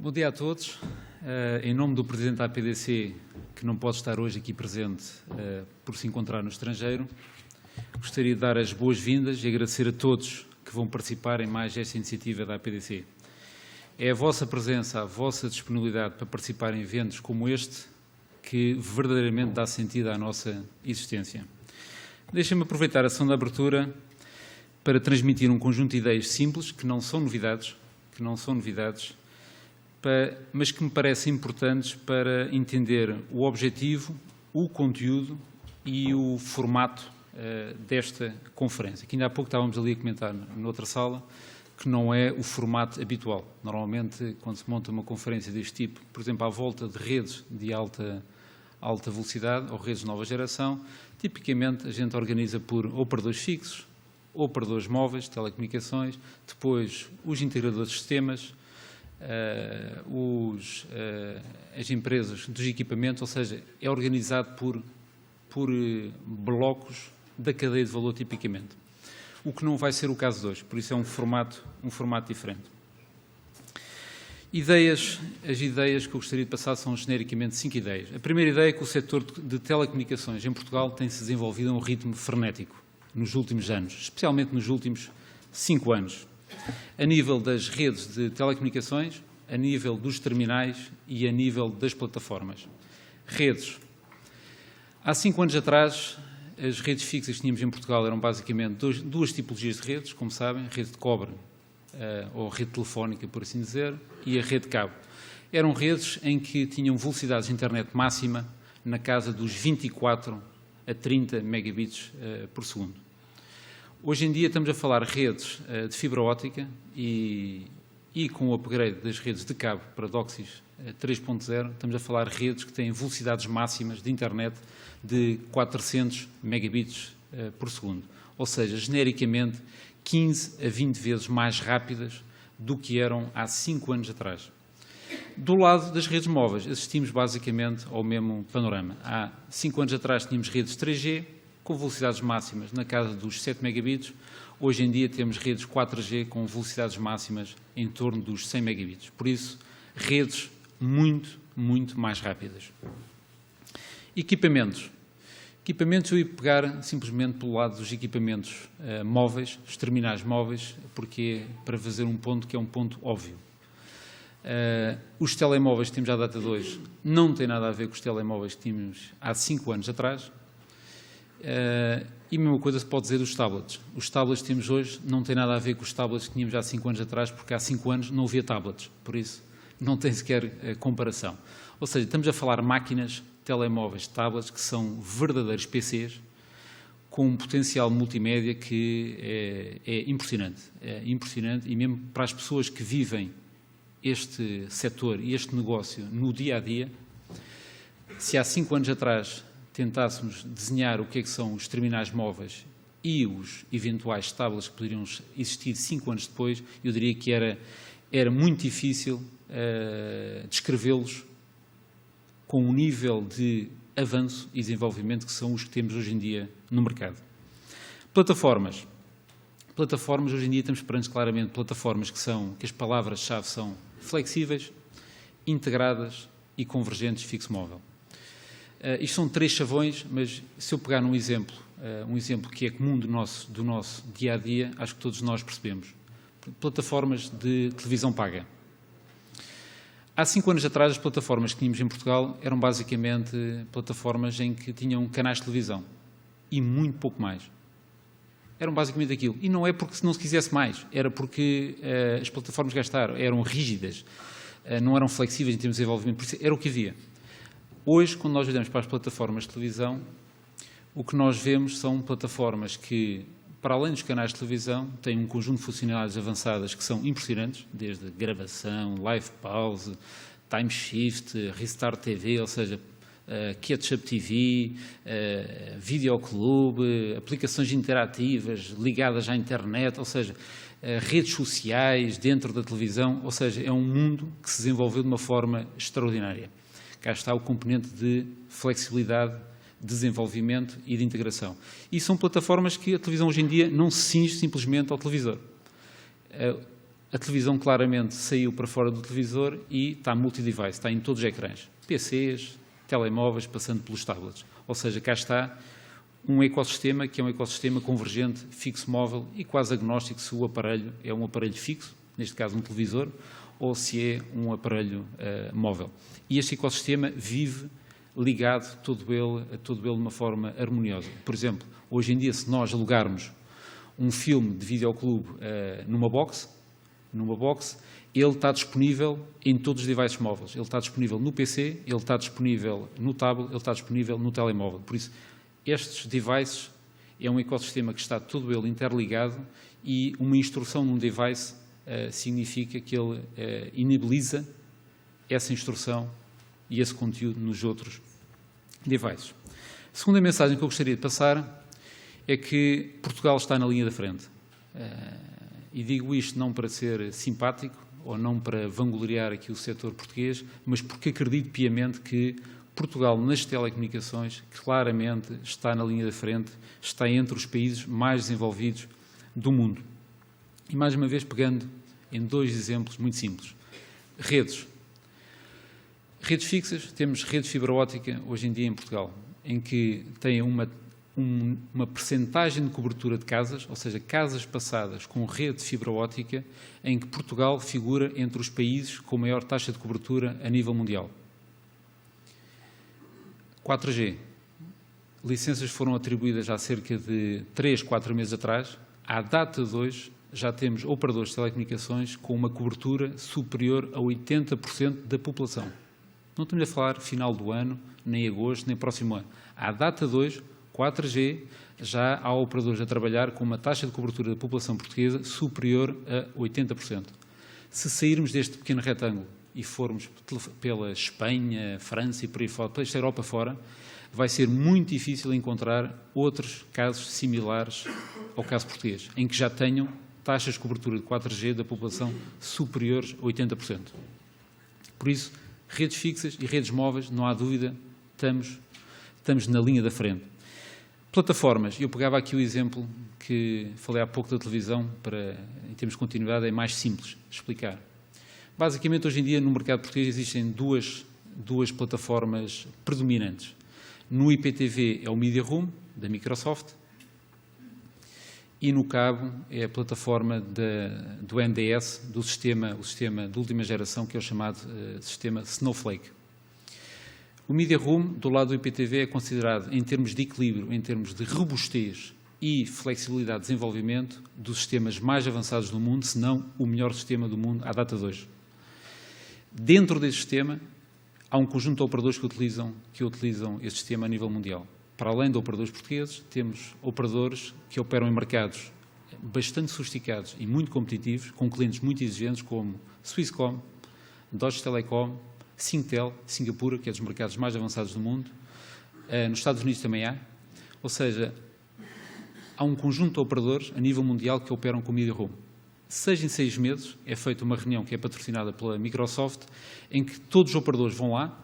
Bom dia a todos. Em nome do Presidente da APDC, que não pode estar hoje aqui presente por se encontrar no estrangeiro, gostaria de dar as boas-vindas e agradecer a todos que vão participar em mais esta iniciativa da APDC. É a vossa presença, a vossa disponibilidade para participar em eventos como este que verdadeiramente dá sentido à nossa existência. Deixem-me aproveitar a sessão de abertura para transmitir um conjunto de ideias simples, que não são novidades, mas que me parecem importantes para entender o objetivo, o conteúdo e o formato desta conferência, que ainda há pouco estávamos ali a comentar noutra sala, que não é o formato habitual. Normalmente, quando se monta uma conferência deste tipo, por exemplo, à volta de redes de alta velocidade ou redes de nova geração, tipicamente a gente organiza por operadores fixos, operadores móveis, telecomunicações, depois os integradores de sistemas, as empresas dos equipamentos, ou seja, é organizado por blocos da cadeia de valor tipicamente. O que não vai ser o caso de hoje, por isso é um formato diferente. As ideias que eu gostaria de passar são genericamente 5 ideias. A primeira ideia é que o setor de telecomunicações em Portugal tem se desenvolvido a um ritmo frenético nos últimos anos, especialmente nos últimos 5 anos. A nível das redes de telecomunicações, a nível dos terminais e a nível das plataformas. Redes. Há 5 anos atrás, as redes fixas que tínhamos em Portugal eram basicamente duas tipologias de redes, como sabem, rede de cobre ou rede telefónica, por assim dizer, e a rede de cabo. Eram redes em que tinham velocidades de internet máxima na casa dos 24 a 30 megabits por segundo. Hoje em dia estamos a falar de redes de fibra óptica e com o upgrade das redes de cabo para DOCSIS 3.0, estamos a falar de redes que têm velocidades máximas de internet de 400 megabits por segundo. Ou seja, genericamente, 15 a 20 vezes mais rápidas do que eram há 5 anos atrás. Do lado das redes móveis, assistimos basicamente ao mesmo panorama. Há 5 anos atrás tínhamos redes 3G, com velocidades máximas na casa dos 7 megabits. Hoje em dia temos redes 4G com velocidades máximas em torno dos 100 megabits. Por isso, redes muito mais rápidas. Equipamentos. Equipamentos, eu ia pegar simplesmente pelo lado dos equipamentos móveis, os terminais móveis, porque para fazer um ponto que é um ponto óbvio. Os telemóveis que temos à data de hoje não têm nada a ver com os telemóveis que tínhamos há 5 anos atrás. E a mesma coisa se pode dizer dos tablets. Os tablets que temos hoje não têm nada a ver com os tablets que tínhamos há 5 anos atrás, porque há 5 anos não havia tablets, por isso não tem sequer comparação. Ou seja, estamos a falar máquinas, telemóveis, tablets, que são verdadeiros PCs, com um potencial multimédia que é impressionante. É impressionante e mesmo para as pessoas que vivem este setor e este negócio no dia-a-dia, se há 5 anos atrás tentássemos desenhar o que é que são os terminais móveis e os eventuais tablets que poderiam existir 5 anos depois, eu diria que era muito difícil descrevê-los com um nível de avanço e desenvolvimento que são os que temos hoje em dia no mercado. Plataformas. Plataformas, hoje em dia estamos perante claramente plataformas que as palavras-chave são flexíveis, integradas e convergentes fixo-móvel. Isto são 3 chavões, mas se eu pegar um exemplo que é comum do nosso dia-a-dia, acho que todos nós percebemos. Plataformas de televisão paga. Há 5 anos atrás, as plataformas que tínhamos em Portugal eram basicamente plataformas em que tinham canais de televisão e muito pouco mais. Eram basicamente aquilo. E não é porque não se quisesse mais, era porque as plataformas gastaram, eram rígidas, não eram flexíveis em termos de desenvolvimento, por isso era o que havia. Hoje, quando nós olhamos para as plataformas de televisão, o que nós vemos são plataformas que, para além dos canais de televisão, têm um conjunto de funcionalidades avançadas que são impressionantes, desde gravação, live pause, time shift, restart TV, ou seja, catch-up TV, videoclube, aplicações interativas ligadas à internet, ou seja, redes sociais dentro da televisão, ou seja, é um mundo que se desenvolveu de uma forma extraordinária. Cá está o componente de flexibilidade, desenvolvimento e de integração. E são plataformas que a televisão hoje em dia não se cinge simplesmente ao televisor. A televisão claramente saiu para fora do televisor e está multi-device, está em todos os ecrãs. PCs, telemóveis, passando pelos tablets. Ou seja, cá está um ecossistema que é um ecossistema convergente, fixo-móvel e quase agnóstico se o aparelho é um aparelho fixo, neste caso um televisor, ou se é um aparelho móvel. E este ecossistema vive ligado todo ele de uma forma harmoniosa. Por exemplo, hoje em dia, se nós alugarmos um filme de videoclube numa box, ele está disponível em todos os devices móveis. Ele está disponível no PC, ele está disponível no tablet, ele está disponível no telemóvel. Por isso, estes devices é um ecossistema que está todo ele interligado e uma instrução num device significa que ele inabiliza essa instrução e esse conteúdo nos outros devices. A segunda mensagem que eu gostaria de passar é que Portugal está na linha da frente. E digo isto não para ser simpático ou não para vangloriar aqui o setor português, mas porque acredito piamente que Portugal, nas telecomunicações, claramente está na linha da frente, está entre os países mais desenvolvidos do mundo. E, mais uma vez, pegando em dois exemplos muito simples. Redes. Redes fixas, temos rede fibra óptica hoje em dia em Portugal, em que tem uma percentagem de cobertura de casas, ou seja, casas passadas com rede de fibra óptica, em que Portugal figura entre os países com maior taxa de cobertura a nível mundial. 4G. Licenças foram atribuídas há cerca de 3, 4 meses atrás. À data de hoje, já temos operadores de telecomunicações com uma cobertura superior a 80% da população. Não estamos a falar final do ano, nem agosto, nem próximo ano. À data de hoje, 4G, já há operadores a trabalhar com uma taxa de cobertura da população portuguesa superior a 80%. Se sairmos deste pequeno retângulo e formos pela Espanha, França e por aí fora, pela Europa fora, vai ser muito difícil encontrar outros casos similares ao caso português, em que já tenham taxas de cobertura de 4G da população superiores a 80%. Por isso, redes fixas e redes móveis, não há dúvida, estamos na linha da frente. Plataformas, eu pegava aqui o exemplo que falei há pouco da televisão, para, em termos de continuidade, é mais simples explicar. Basicamente, hoje em dia, no mercado português, existem duas plataformas predominantes. No IPTV é o Media Room, da Microsoft, e no cabo é a plataforma do NDS, o sistema de última geração, que é o chamado sistema Snowflake. O Media Room, do lado do IPTV, é considerado, em termos de equilíbrio, em termos de robustez e flexibilidade de desenvolvimento, dos sistemas mais avançados do mundo, se não o melhor sistema do mundo à data de hoje. Dentro desse sistema, há um conjunto de operadores que utilizam esse sistema a nível mundial. Para além de operadores portugueses, temos operadores que operam em mercados bastante sofisticados e muito competitivos, com clientes muito exigentes, como Swisscom, Deutsche Telekom, Singtel, Singapura, que é dos mercados mais avançados do mundo. Nos Estados Unidos também há. Ou seja, há um conjunto de operadores a nível mundial que operam com o Media Room. 6 em 6 meses é feita uma reunião que é patrocinada pela Microsoft, em que todos os operadores vão lá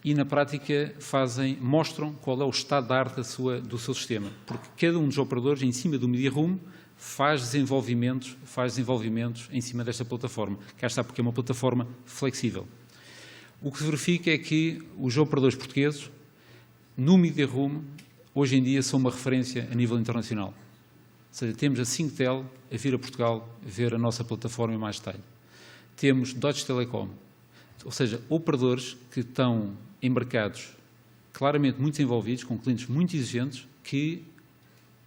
e, na prática, mostram qual é o estado da arte do seu sistema. Porque cada um dos operadores, em cima do Media Room, faz desenvolvimentos em cima desta plataforma. Cá está, porque é uma plataforma flexível. O que se verifica é que os operadores portugueses, no Media Room, hoje em dia são uma referência a nível internacional. Ou seja, temos a Singtel a vir a Portugal ver a nossa plataforma em mais detalhe. Temos Deutsche Telekom, ou seja, operadores que estão em mercados claramente muito desenvolvidos, com clientes muito exigentes, que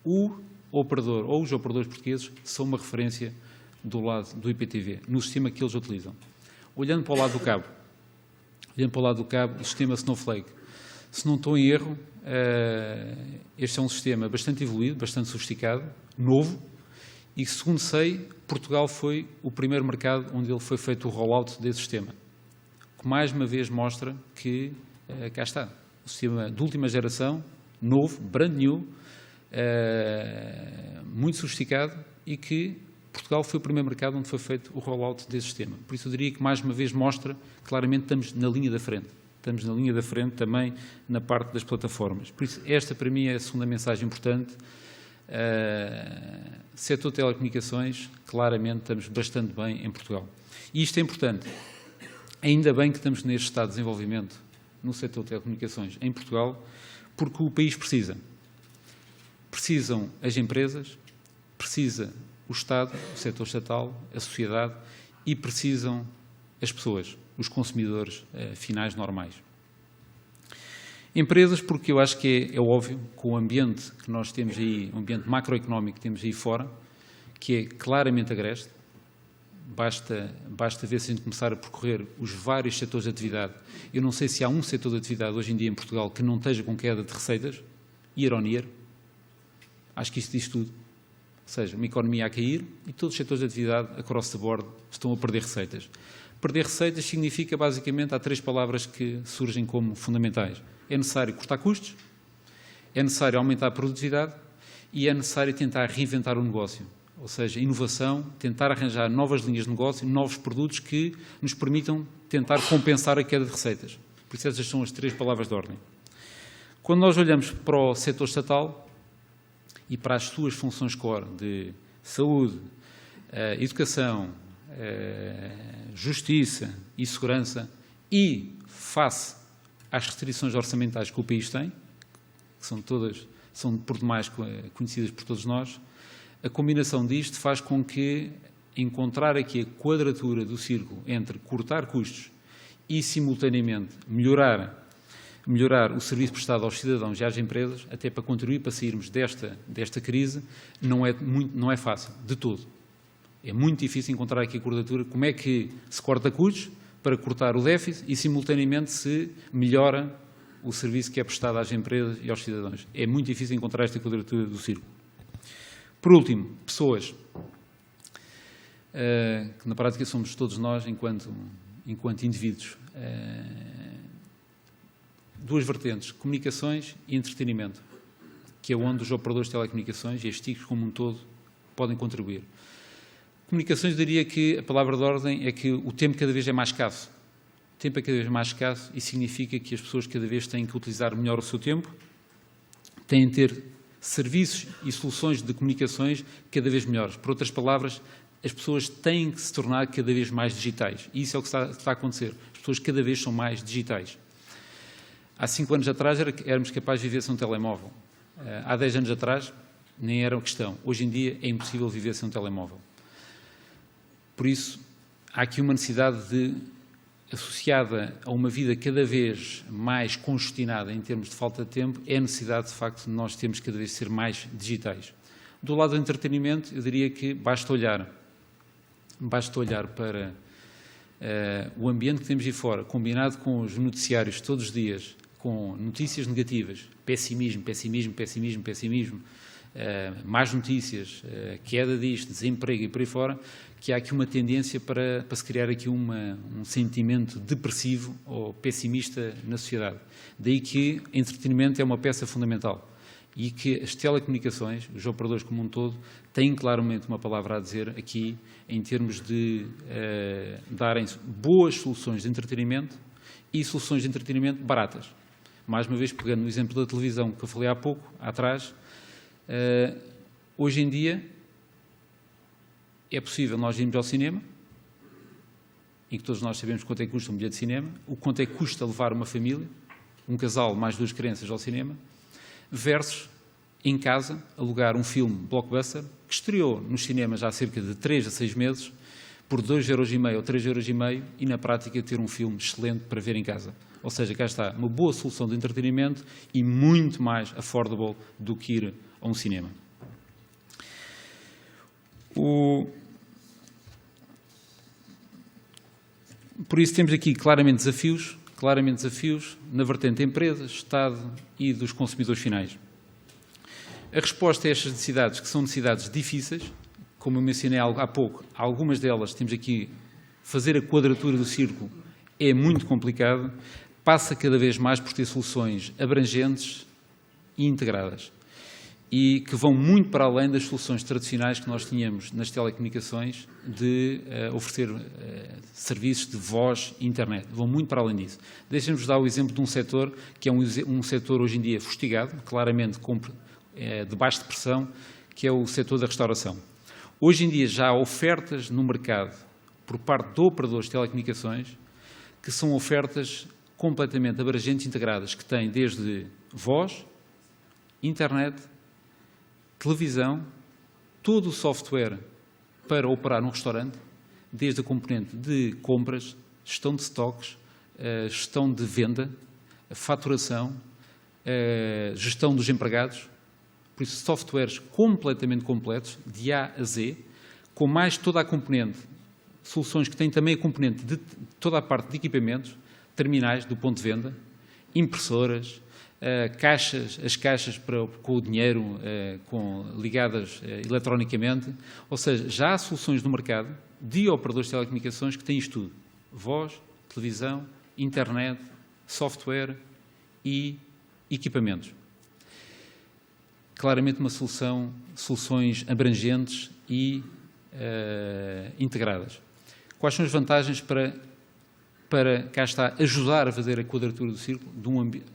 o operador ou os operadores portugueses são uma referência do lado do IPTV, no sistema que eles utilizam. Olhando para o lado do cabo, o sistema Snowflake. Se não estou em erro, este é um sistema bastante evoluído, bastante sofisticado, novo, e, segundo sei, Portugal foi o primeiro mercado onde ele foi feito o rollout desse sistema. Que mais uma vez mostra que, cá está, o sistema de última geração, novo, brand new, muito sofisticado, e que Portugal foi o primeiro mercado onde foi feito o rollout desse sistema. Por isso eu diria que mais uma vez mostra claramente que estamos na linha da frente. Estamos na linha da frente também na parte das plataformas. Por isso esta para mim é a segunda mensagem importante. Setor de telecomunicações, claramente estamos bastante bem em Portugal. E isto é importante. Ainda bem que estamos neste estado de desenvolvimento no setor de telecomunicações em Portugal, porque o país precisa. Precisam as empresas, precisa o Estado, o setor estatal, a sociedade e precisam as pessoas, os consumidores finais normais. Empresas, porque eu acho que é óbvio, com o ambiente que nós temos aí, o ambiente macroeconómico que temos aí fora, que é claramente agreste, basta ver se a gente começar a percorrer os vários setores de atividade. Eu não sei se há um setor de atividade hoje em dia em Portugal que não esteja com queda de receitas, year on year. Acho que isto diz tudo. Ou seja, uma economia a cair e todos os setores de atividade, across the board, estão a perder receitas. Perder receitas significa, basicamente, há 3 palavras que surgem como fundamentais. É necessário cortar custos, é necessário aumentar a produtividade e é necessário tentar reinventar o negócio. Ou seja, inovação, tentar arranjar novas linhas de negócio, novos produtos que nos permitam tentar compensar a queda de receitas. Por isso, essas são as 3 palavras de ordem. Quando nós olhamos para o setor estatal e para as suas funções core de saúde, educação, justiça e segurança e face às restrições orçamentais que o país tem, que são por demais conhecidas por todos nós, a combinação disto faz com que encontrar aqui a quadratura do círculo entre cortar custos e, simultaneamente, melhorar o serviço prestado aos cidadãos e às empresas, até para contribuir para sairmos desta crise, não é fácil, de todo. É muito difícil encontrar aqui a quadratura. Como é que se corta custos para cortar o déficit e, simultaneamente, se melhora o serviço que é prestado às empresas e aos cidadãos? É muito difícil encontrar esta quadratura do círculo. Por último, pessoas, que na prática somos todos nós enquanto indivíduos. 2 vertentes, comunicações e entretenimento, que é onde os operadores de telecomunicações e as TICs como um todo podem contribuir. Comunicações, diria que a palavra de ordem é que o tempo cada vez é mais escasso. O tempo é cada vez mais escasso e significa que as pessoas cada vez têm que utilizar melhor o seu tempo, têm de ter serviços e soluções de comunicações cada vez melhores. Por outras palavras, as pessoas têm que se tornar cada vez mais digitais. E isso é o que está a acontecer. As pessoas cada vez são mais digitais. Há 5 anos atrás éramos capazes de viver sem um telemóvel. Há 10 anos atrás nem era uma questão. Hoje em dia é impossível viver sem um telemóvel. Por isso, há aqui uma necessidade associada a uma vida cada vez mais congestionada em termos de falta de tempo, é a necessidade, de facto, de nós termos cada vez ser mais digitais. Do lado do entretenimento, eu diria que basta olhar para o ambiente que temos aí fora, combinado com os noticiários todos os dias, com notícias negativas, pessimismo, más notícias, queda disto, desemprego e por aí fora, que há aqui uma tendência para se criar aqui um sentimento depressivo ou pessimista na sociedade. Daí que entretenimento é uma peça fundamental e que as telecomunicações, os operadores como um todo, têm claramente uma palavra a dizer aqui em termos de darem boas soluções de entretenimento e soluções de entretenimento baratas. Mais uma vez, pegando no exemplo da televisão que eu falei há pouco, atrás, hoje em dia é possível nós irmos ao cinema, e que todos nós sabemos quanto é que custa um bilhete de cinema, o quanto é que custa levar uma família, um casal mais 2 crianças ao cinema, versus em casa alugar um filme blockbuster que estreou nos cinemas há cerca de 3 a 6 meses por 2,5€ ou 3,5€ e na prática ter um filme excelente para ver em casa. Ou seja, cá está uma boa solução de entretenimento e muito mais affordable do que ir a um cinema. Por isso temos aqui claramente desafios na vertente de empresas, Estado e dos consumidores finais. A resposta a estas necessidades, que são necessidades difíceis, como eu mencionei há pouco, algumas delas temos aqui, fazer a quadratura do círculo é muito complicado, passa cada vez mais por ter soluções abrangentes e integradas e que vão muito para além das soluções tradicionais que nós tínhamos nas telecomunicações de oferecer serviços de voz e internet. Vão muito para além disso. Deixem-nos dar o exemplo de um setor que é um setor hoje em dia fustigado, claramente debaixo de pressão, que é o setor da restauração. Hoje em dia já há ofertas no mercado por parte de operadores de telecomunicações que são ofertas completamente abrangentes, integradas, que têm desde voz, internet, televisão, todo o software para operar num restaurante, desde a componente de compras, gestão de estoques, gestão de venda, faturação, gestão dos empregados, por isso softwares completamente completos, de A a Z, com mais toda a componente, soluções que têm também a componente de toda a parte de equipamentos, terminais do ponto de venda, impressoras, caixas, as caixas com o dinheiro ligadas eletronicamente, ou seja, já há soluções no mercado de operadores de telecomunicações que têm isto tudo, voz, televisão, internet, software e equipamentos. Claramente uma soluções abrangentes e integradas. Quais são as vantagens para cá está, ajudar a fazer a quadratura do círculo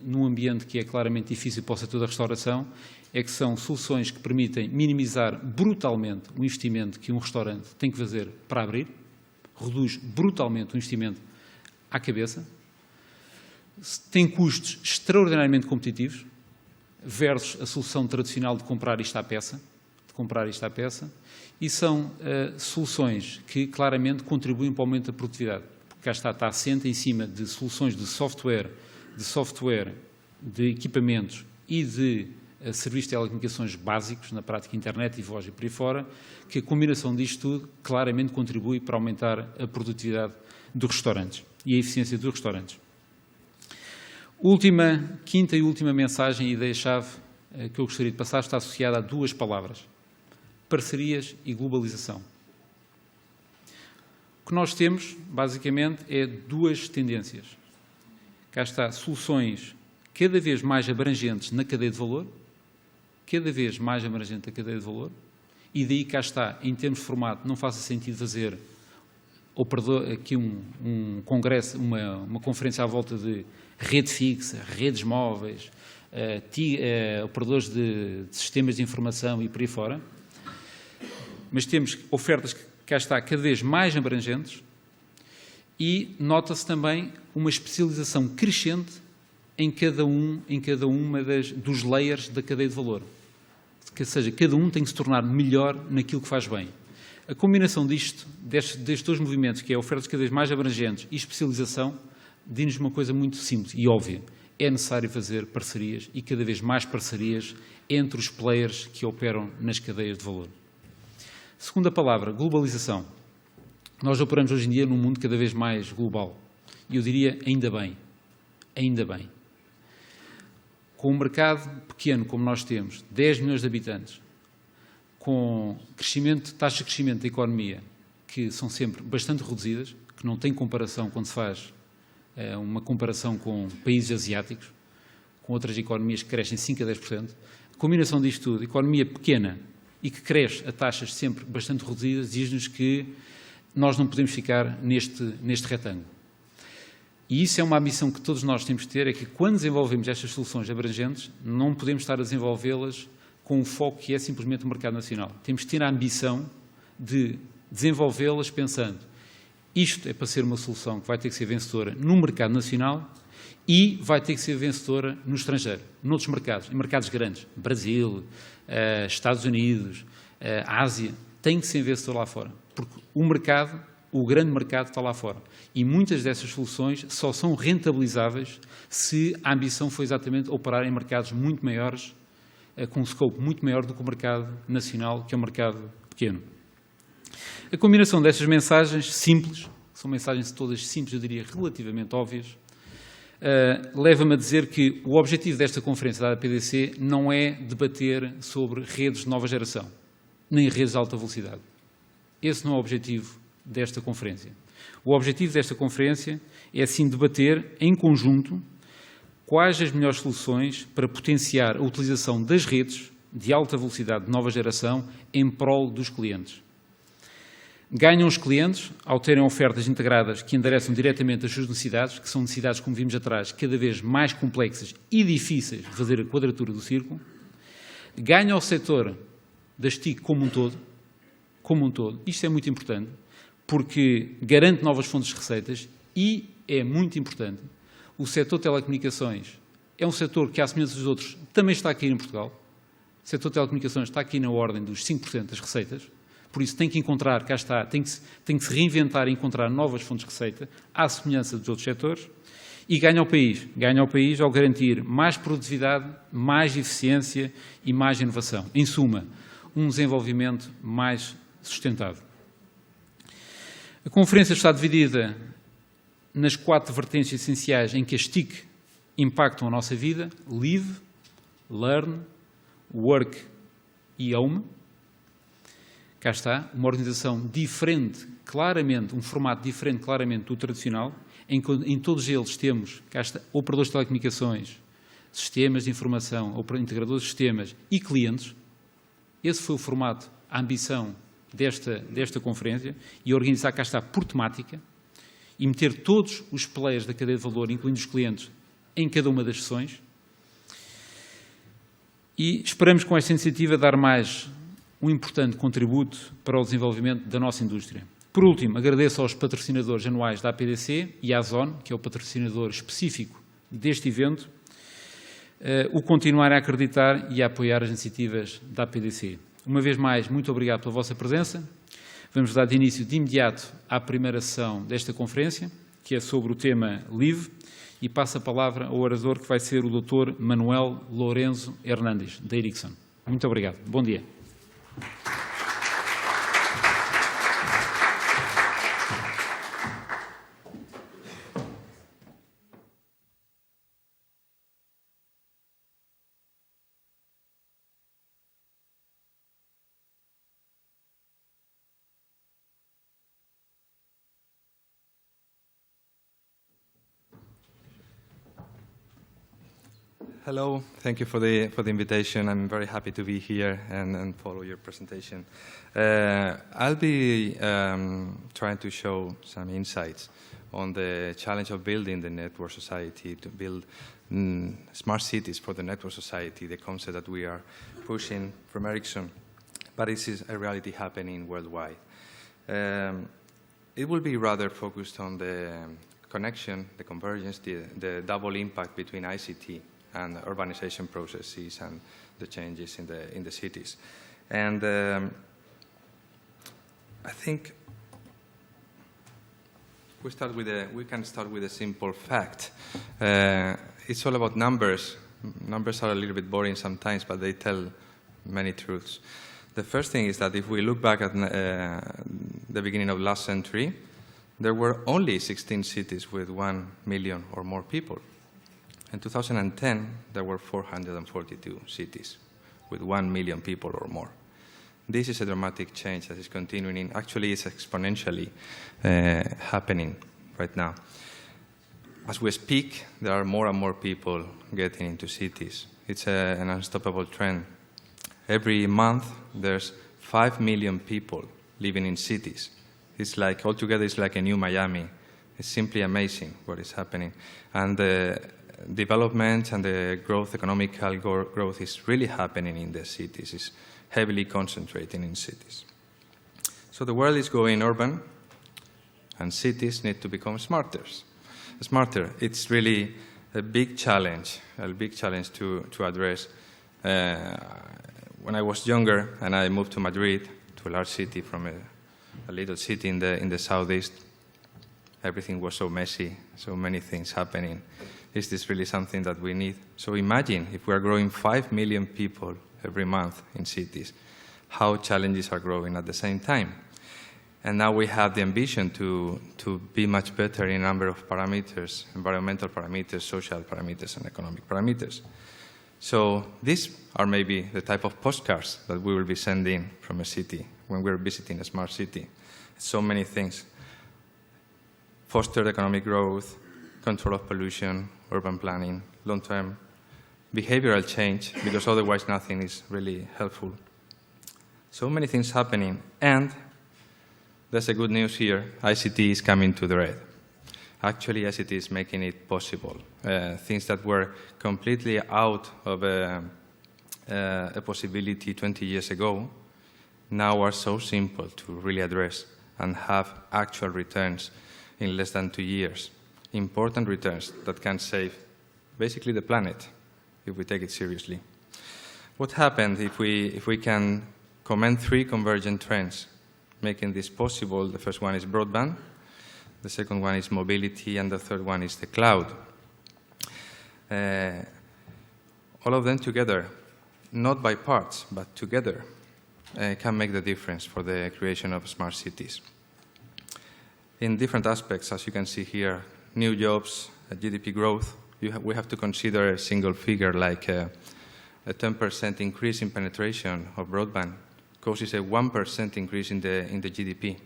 num ambiente que é claramente difícil para o setor da restauração? É que são soluções que permitem minimizar brutalmente o investimento que um restaurante tem que fazer para abrir, reduz brutalmente o investimento à cabeça, tem custos extraordinariamente competitivos versus a solução tradicional de comprar isto à peça, e são soluções que claramente contribuem para o aumento da produtividade, porque cá está assente em cima de soluções de software, de equipamentos e de serviços de telecomunicações básicos, na prática internet e voz e por aí fora, que a combinação disto tudo claramente contribui para aumentar a produtividade dos restaurantes e a eficiência dos restaurantes. Quinta e última mensagem e ideia-chave que eu gostaria de passar está associada a duas palavras: parcerias e globalização. O que nós temos, basicamente, é duas tendências. Cá está, soluções cada vez mais abrangentes na cadeia de valor, e daí cá está, em termos de formato, não faz sentido fazer aqui um congresso, uma conferência à volta de rede fixa, redes móveis, operadores de sistemas de informação e por aí fora, mas temos ofertas que cá está cada vez mais abrangentes e nota-se também uma especialização crescente em cada uma dos layers da cadeia de valor. Ou seja, cada um tem que se tornar melhor naquilo que faz bem. A combinação destes dois movimentos, que é ofertas cada vez mais abrangentes e especialização, diz-nos uma coisa muito simples e óbvia. É necessário fazer parcerias e cada vez mais parcerias entre os players que operam nas cadeias de valor. Segunda palavra, globalização. Nós operamos hoje em dia num mundo cada vez mais global. E eu diria, ainda bem. Ainda bem. Com um mercado pequeno como nós temos, 10 milhões de habitantes, com taxas de crescimento da economia que são sempre bastante reduzidas, que não tem comparação quando se faz uma comparação com países asiáticos, com outras economias que crescem 5 a 10%, a combinação disto tudo, economia pequena e que cresce a taxas sempre bastante reduzidas, diz-nos que nós não podemos ficar neste retângulo. E isso é uma ambição que todos nós temos de ter, é que quando desenvolvemos estas soluções abrangentes, não podemos estar a desenvolvê-las com um foco que é simplesmente o mercado nacional. Temos de ter a ambição de desenvolvê-las pensando: isto é para ser uma solução que vai ter que ser vencedora no mercado nacional e vai ter que ser vencedora no estrangeiro, noutros mercados, em mercados grandes, Brasil, Estados Unidos, Ásia, tem que ser vencedor lá fora, porque o grande mercado está lá fora. E muitas dessas soluções só são rentabilizáveis se a ambição foi exatamente operar em mercados muito maiores, com um scope muito maior do que o mercado nacional, que é um mercado pequeno. A combinação destas mensagens simples, são mensagens todas simples, eu diria relativamente óbvias, leva-me a dizer que o objetivo desta conferência da APDC não é debater sobre redes de nova geração, nem redes de alta velocidade. Esse não é o objetivo desta conferência. O objetivo desta conferência é, sim, debater em conjunto quais as melhores soluções para potenciar a utilização das redes de alta velocidade de nova geração em prol dos clientes. Ganham os clientes ao terem ofertas integradas que endereçam diretamente as suas necessidades, que são necessidades, como vimos atrás, cada vez mais complexas e difíceis de fazer a quadratura do círculo. Ganha o setor das TIC como um todo. Isto é muito importante, porque garante novas fontes de receitas e é muito importante. O setor de telecomunicações é um setor que, à semelhança dos outros, também está a cair em Portugal. O setor de telecomunicações está aqui na ordem dos 5% das receitas, por isso tem que encontrar, cá está, tem que se reinventar e encontrar novas fontes de receita, à semelhança dos outros setores, e ganha ao país ao garantir mais produtividade, mais eficiência e mais inovação. Em suma, um desenvolvimento mais sustentado. A conferência está dividida nas 4 vertentes essenciais em que as TIC impactam a nossa vida: Live, Learn, Work e Home. Cá está, uma organização diferente, claramente, um formato diferente claramente do tradicional, em todos eles temos, cá está, operadores de telecomunicações, sistemas de informação, integradores de sistemas e clientes. Esse foi o formato, a ambição desta conferência, e organizar, cá está, por temática, e meter todos os players da cadeia de valor, incluindo os clientes, em cada uma das sessões. E esperamos, com esta iniciativa, dar mais um importante contributo para o desenvolvimento da nossa indústria. Por último, agradeço aos patrocinadores anuais da APDC e à Zone, que é o patrocinador específico deste evento, o continuar a acreditar e a apoiar as iniciativas da APDC. Uma vez mais, muito obrigado pela vossa presença. Vamos dar de início de imediato à primeira sessão desta conferência, que é sobre o tema Live, e passo a palavra ao orador, que vai ser o Dr. Manuel Lourenço Hernandes, da Ericsson. Muito obrigado. Bom dia. Hello, thank you for the invitation. I'm very happy to be here and follow your presentation. I'll be trying to show some insights on the challenge of building the network society, to build smart cities for the network society, the concept that we are pushing from Ericsson, but this is a reality happening worldwide. It will be rather focused on the connection, the convergence, the double impact between ICT and urbanization processes and the changes in the cities. And I think we can start with a simple fact. It's all about numbers. Numbers are a little bit boring sometimes, but they tell many truths. The first thing is that if we look back at the beginning of last century, there were only 16 cities with 1 million or more people. In 2010, there were 442 cities with 1 million people or more. This is a dramatic change that is continuing. Actually, it's exponentially happening right now. As we speak, there are more and more people getting into cities. It's an unstoppable trend. Every month, there's 5 million people living in cities. It's like, altogether, it's like a new Miami. It's simply amazing what is happening. And the development and the growth, economical growth is really happening in the cities. It's heavily concentrating in cities. So the world is going urban, and cities need to become smarter. It's really a big challenge to address. When I was younger and I moved to Madrid, to a large city from a little city in the southeast, everything was so messy, so many things happening. Is this really something that we need? So imagine if we are growing 5 million people every month in cities, how challenges are growing at the same time. And now we have the ambition to be much better in a number of parameters, environmental parameters, social parameters, and economic parameters. So these are maybe the type of postcards that we will be sending from a city when we're visiting a smart city. So many things. Foster economic growth, control of pollution, urban planning, long-term behavioral change, because otherwise nothing is really helpful. So many things happening, and there's a good news here. ICT is coming to the red. Actually, ICT is making it possible. Things that were completely out of a possibility 20 years ago now are so simple to really address and have actual returns in less than 2 years. Important returns that can save basically the planet if we take it seriously. What happened if we can comment 3 convergent trends making this possible? The first one is broadband, the second one is mobility, and the third one is the cloud. All of them together, not by parts, but together, can make the difference for the creation of smart cities. In different aspects, as you can see here, new jobs, GDP growth, we have to consider a single figure like a 10% increase in penetration of broadband causes a 1% increase in the GDP.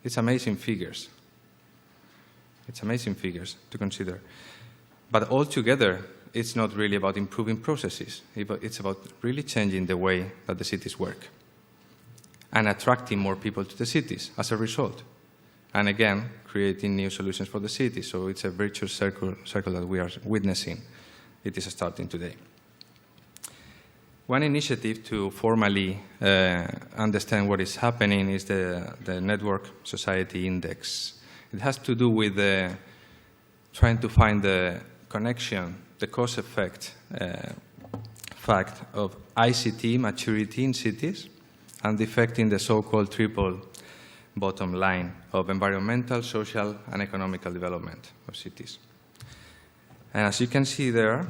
It's amazing figures. It's amazing figures to consider. But altogether, it's not really about improving processes. It's about really changing the way that the cities work and attracting more people to the cities as a result. And again, creating new solutions for the city. So it's a virtuous circle that we are witnessing. It is starting today. One initiative to formally understand what is happening is the Network Society Index. It has to do with trying to find the connection, the cause-effect fact of ICT maturity in cities and the effect in the so-called triple bottom line of environmental, social, and economical development of cities. And as you can see there,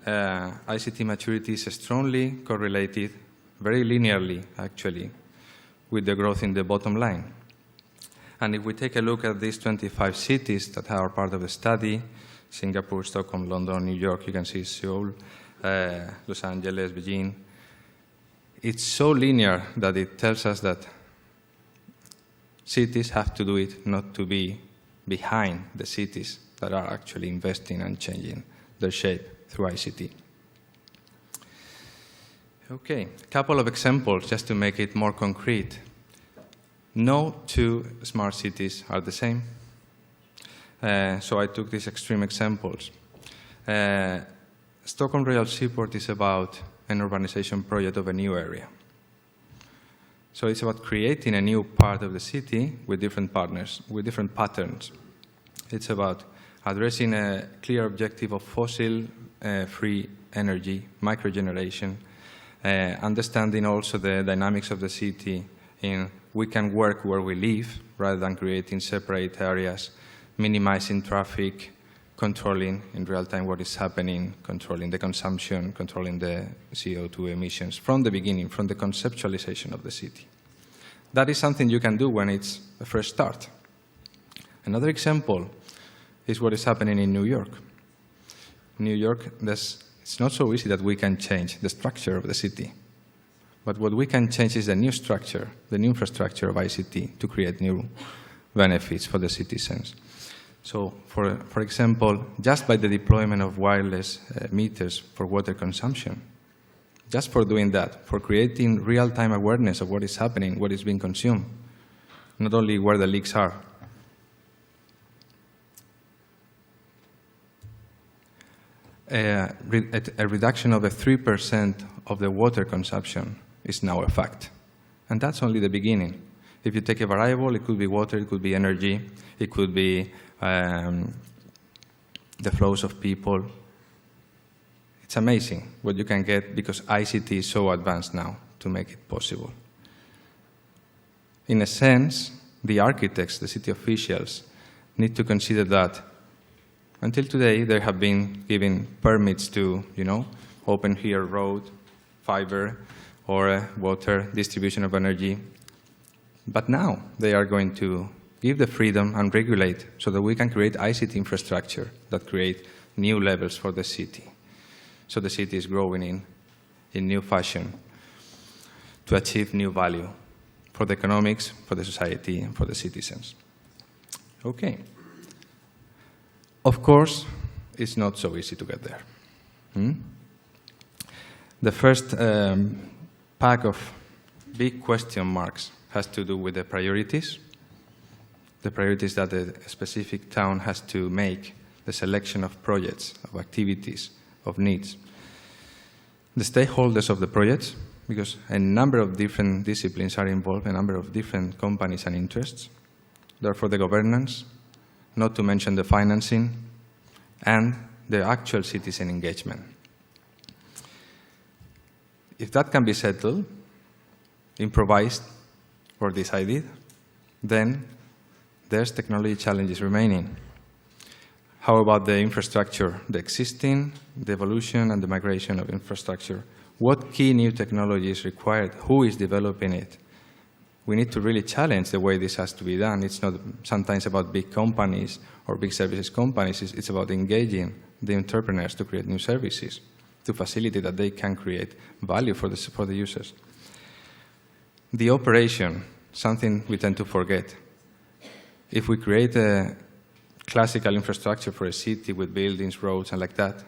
ICT maturity is strongly correlated, very linearly actually, with the growth in the bottom line. And if we take a look at these 25 cities that are part of the study, Singapore, Stockholm, London, New York, you can see Seoul, Los Angeles, Beijing, it's so linear that it tells us that cities have to do it not to be behind the cities that are actually investing and changing their shape through ICT. Okay, a couple of examples just to make it more concrete. No 2 smart cities are the same. So I took these extreme examples. Stockholm Royal Seaport is about an urbanization project of a new area. So it's about creating a new part of the city with different partners, with different patterns. It's about addressing a clear objective of fossil-free energy, microgeneration, understanding also the dynamics of the city in we can work where we live rather than creating separate areas, minimizing traffic, controlling in real time what is happening, controlling the consumption, controlling the CO2 emissions from the beginning, from the conceptualization of the city. That is something you can do when it's a fresh start. Another example is what is happening in New York. New York, it's not so easy that we can change the structure of the city. But what we can change is the new structure, the new infrastructure of ICT to create new benefits for the citizens. So, for example, just by the deployment of wireless meters for water consumption, just for doing that, for creating real-time awareness of what is happening, what is being consumed, not only where the leaks are. A reduction of 3% of the water consumption is now a fact. And that's only the beginning. If you take a variable, it could be water, it could be energy, it could be the flows of people. It's amazing what you can get because ICT is so advanced now to make it possible. In a sense, the architects, the city officials, need to consider that until today, they have been giving permits to, open here road, fiber, or water, distribution of energy. But now they are going to give the freedom and regulate so that we can create ICT infrastructure that create new levels for the city. So the city is growing in new fashion to achieve new value for the economics, for the society, and for the citizens. Okay. Of course, it's not so easy to get there. The first pack of big question marks has to do with the priorities that a specific town has to make, the selection of projects, of activities, of needs. The stakeholders of the projects because a number of different disciplines are involved, a number of different companies and interests. Therefore, the governance, not to mention the financing, and the actual citizen engagement. If that can be settled, improvised, or decided, then there's technology challenges remaining. How about the infrastructure, the existing, the evolution, and the migration of infrastructure? What key new technology is required? Who is developing it? We need to really challenge the way this has to be done. It's not sometimes about big companies or big services companies. It's about engaging the entrepreneurs to create new services, to facilitate that they can create value for the users. The operation, something we tend to forget. If we create a classical infrastructure for a city with buildings, roads, and like that,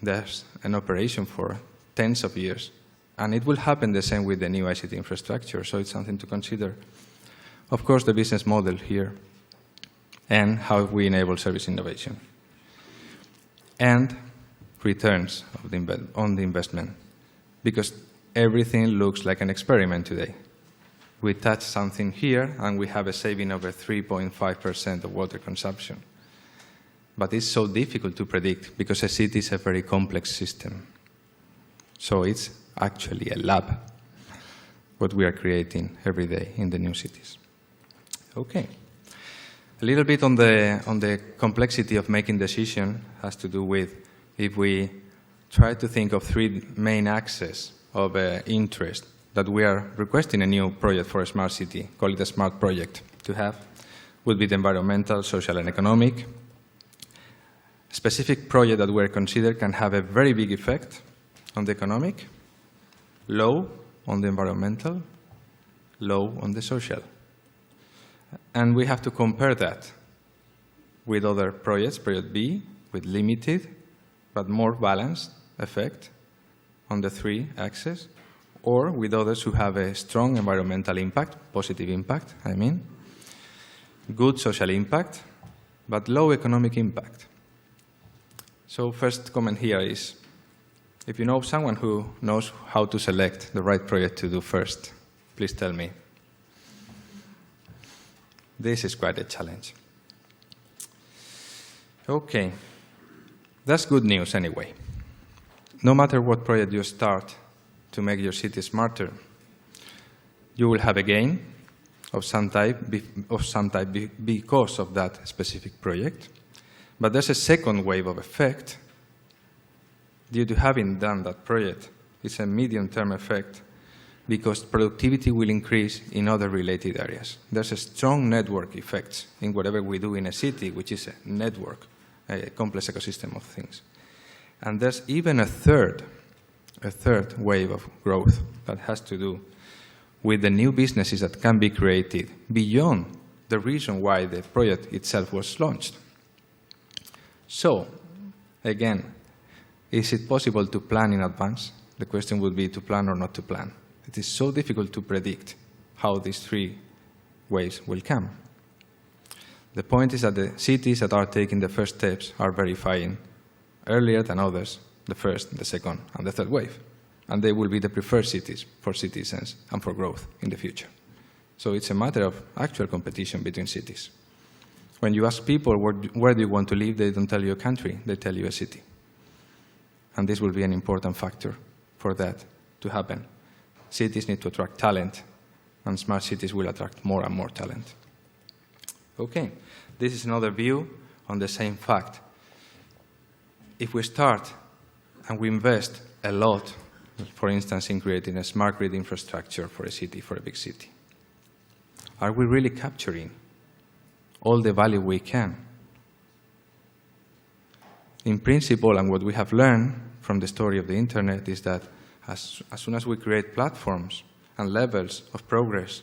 there's an operation for tens of years. And it will happen the same with the new ICT infrastructure, so it's something to consider. Of course, the business model here, and how we enable service innovation. And returns on the investment, because everything looks like an experiment today. We touch something here, and we have a saving of 3.5% of water consumption. But it's so difficult to predict, because a city is a very complex system. So it's actually a lab, what we are creating every day in the new cities. Okay. A little bit on the complexity of making decisions has to do with if we try to think of three main axes of interest that we are requesting a new project for a smart city, call it a smart project, to have, would be the environmental, social, and economic. A specific project that we're considered can have a very big effect on the economic, low on the environmental, low on the social. And we have to compare that with other projects, project B, with limited but more balanced effect on the three axes, or with others who have a strong environmental impact, positive impact, I mean, good social impact, but low economic impact. So first comment here is, if you know someone who knows how to select the right project to do first, please tell me. This is quite a challenge. Okay, that's good news anyway. No matter what project you start to make your city smarter, you will have a gain of some type because of that specific project. But there's a second wave of effect due to having done that project. It's a medium-term effect because productivity will increase in other related areas. There's a strong network effect in whatever we do in a city, which is a network, a complex ecosystem of things. And there's even a third wave of growth that has to do with the new businesses that can be created beyond the reason why the project itself was launched. So, again, is it possible to plan in advance? The question would be to plan or not to plan. It is so difficult to predict how these three waves will come. The point is that the cities that are taking the first steps are verifying earlier than others the first, the second, and the third wave. And they will be the preferred cities for citizens and for growth in the future. So it's a matter of actual competition between cities. When you ask people where do you want to live, they don't tell you a country, they tell you a city. And this will be an important factor for that to happen. Cities need to attract talent, and smart cities will attract more and more talent. Okay, this is another view on the same fact. If we start and we invest a lot, for instance, in creating a smart grid infrastructure for a city, for a big city, are we really capturing all the value we can? In principle, and what we have learned from the story of the internet is that as soon as we create platforms and levels of progress,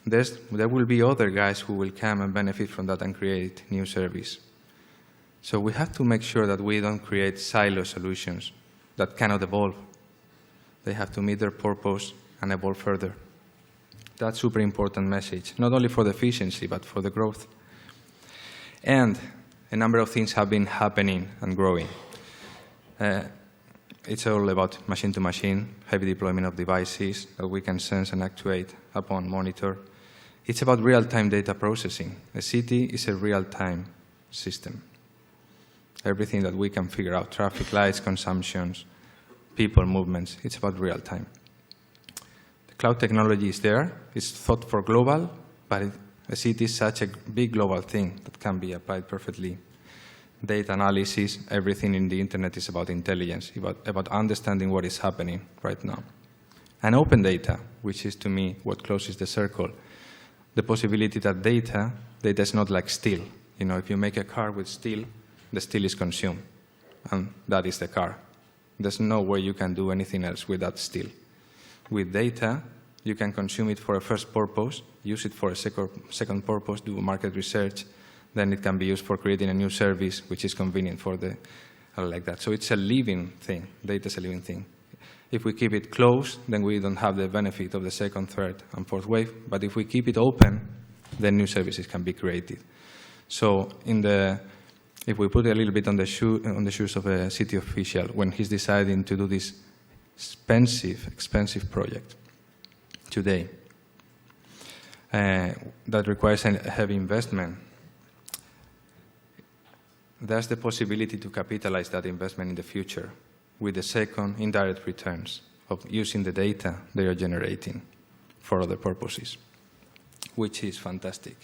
there will be other guys who will come and benefit from that and create new service. So we have to make sure that we don't create silo solutions that cannot evolve. They have to meet their purpose and evolve further. That's a super important message, not only for the efficiency, but for the growth. And a number of things have been happening and growing. it's all about machine-to-machine, heavy deployment of devices that we can sense and actuate upon monitor. It's about real-time data processing. A city is a real-time system. Everything that we can figure out, traffic lights, consumptions, people movements, it's about real-time. The cloud technology is there. It's thought for global, but a city is such a big global thing that can be applied perfectly. Data analysis, everything in the internet is about intelligence, about understanding what is happening right now. And open data, which is to me what closes the circle. The possibility that data is not like steel. You know, if you make a car with steel, the steel is consumed, and that is the car. There's no way you can do anything else with that steel. With data, you can consume it for a first purpose, use it for a second purpose, do market research, then it can be used for creating a new service, which is convenient for the, like that. So it's a living thing. Data is a living thing. If we keep it closed, then we don't have the benefit of the second, third, and fourth wave. But if we keep it open, then new services can be created. So if we put a little bit on the shoes of a city official when he's deciding to do this expensive project today, that requires a heavy investment, there's the possibility to capitalize that investment in the future with the second indirect returns of using the data they are generating for other purposes, which is fantastic.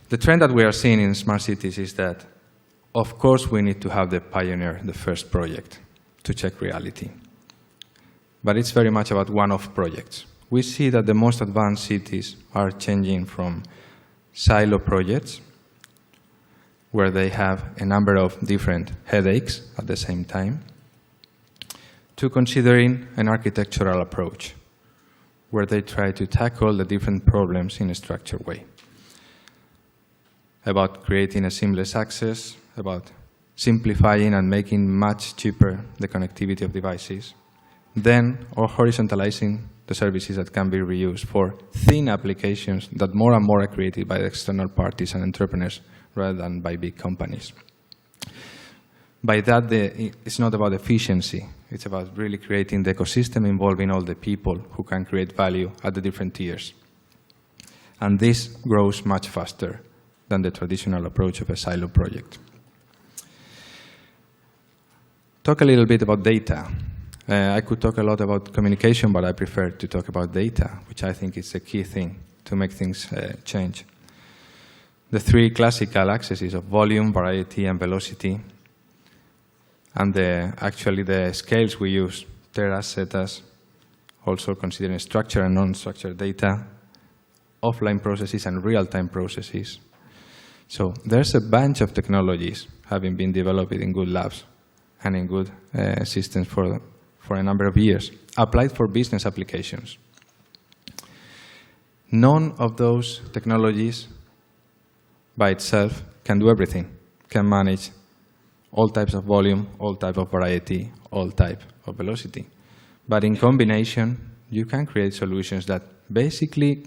The trend that we are seeing in smart cities is that, of course, we need to have the pioneer, the first project, to check reality. But it's very much about one-off projects. We see that the most advanced cities are changing from silo projects, where they have a number of different headaches at the same time, to considering an architectural approach, where they try to tackle the different problems in a structured way. About creating a seamless access, about simplifying and making much cheaper the connectivity of devices, then or horizontalizing the services that can be reused for thin applications that more and more are created by external parties and entrepreneurs rather than by big companies. By that, it's not about efficiency. It's about really creating the ecosystem involving all the people who can create value at the different tiers. And this grows much faster than the traditional approach of a silo project. Talk a little bit about data. I could talk a lot about communication, but I prefer to talk about data, which I think is a key thing to make things change. The three classical axes of volume, variety, and velocity, and actually the scales we use, teras, zetas, also considering structured and non-structured data, offline processes and real-time processes. So there's a bunch of technologies having been developed in good labs and in good systems for a number of years, applied for business applications. None of those technologies by itself can do everything, can manage all types of volume, all type of variety, all type of velocity. But in combination, you can create solutions that basically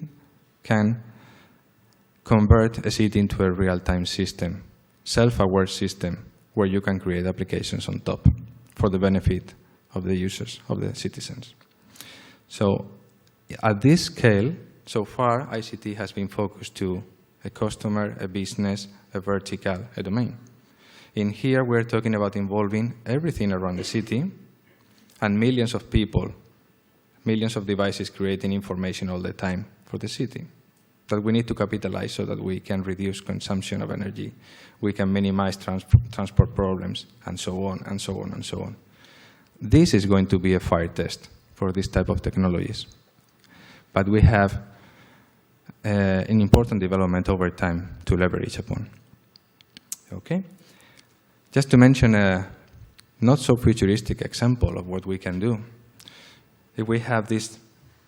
can convert a city into a real-time system, self-aware system, where you can create applications on top for the benefit of the users, of the citizens. So at this scale, so far, ICT has been focused to a customer, a business, a vertical, a domain. In here, we're talking about involving everything around the city and millions of people, millions of devices creating information all the time for the city that we need to capitalize so that we can reduce consumption of energy, we can minimize transport problems, and so on, and so on, and so on. This is going to be a fire test for this type of technologies. But we have an important development over time to leverage upon. Okay? Just to mention a not so futuristic example of what we can do. If we have this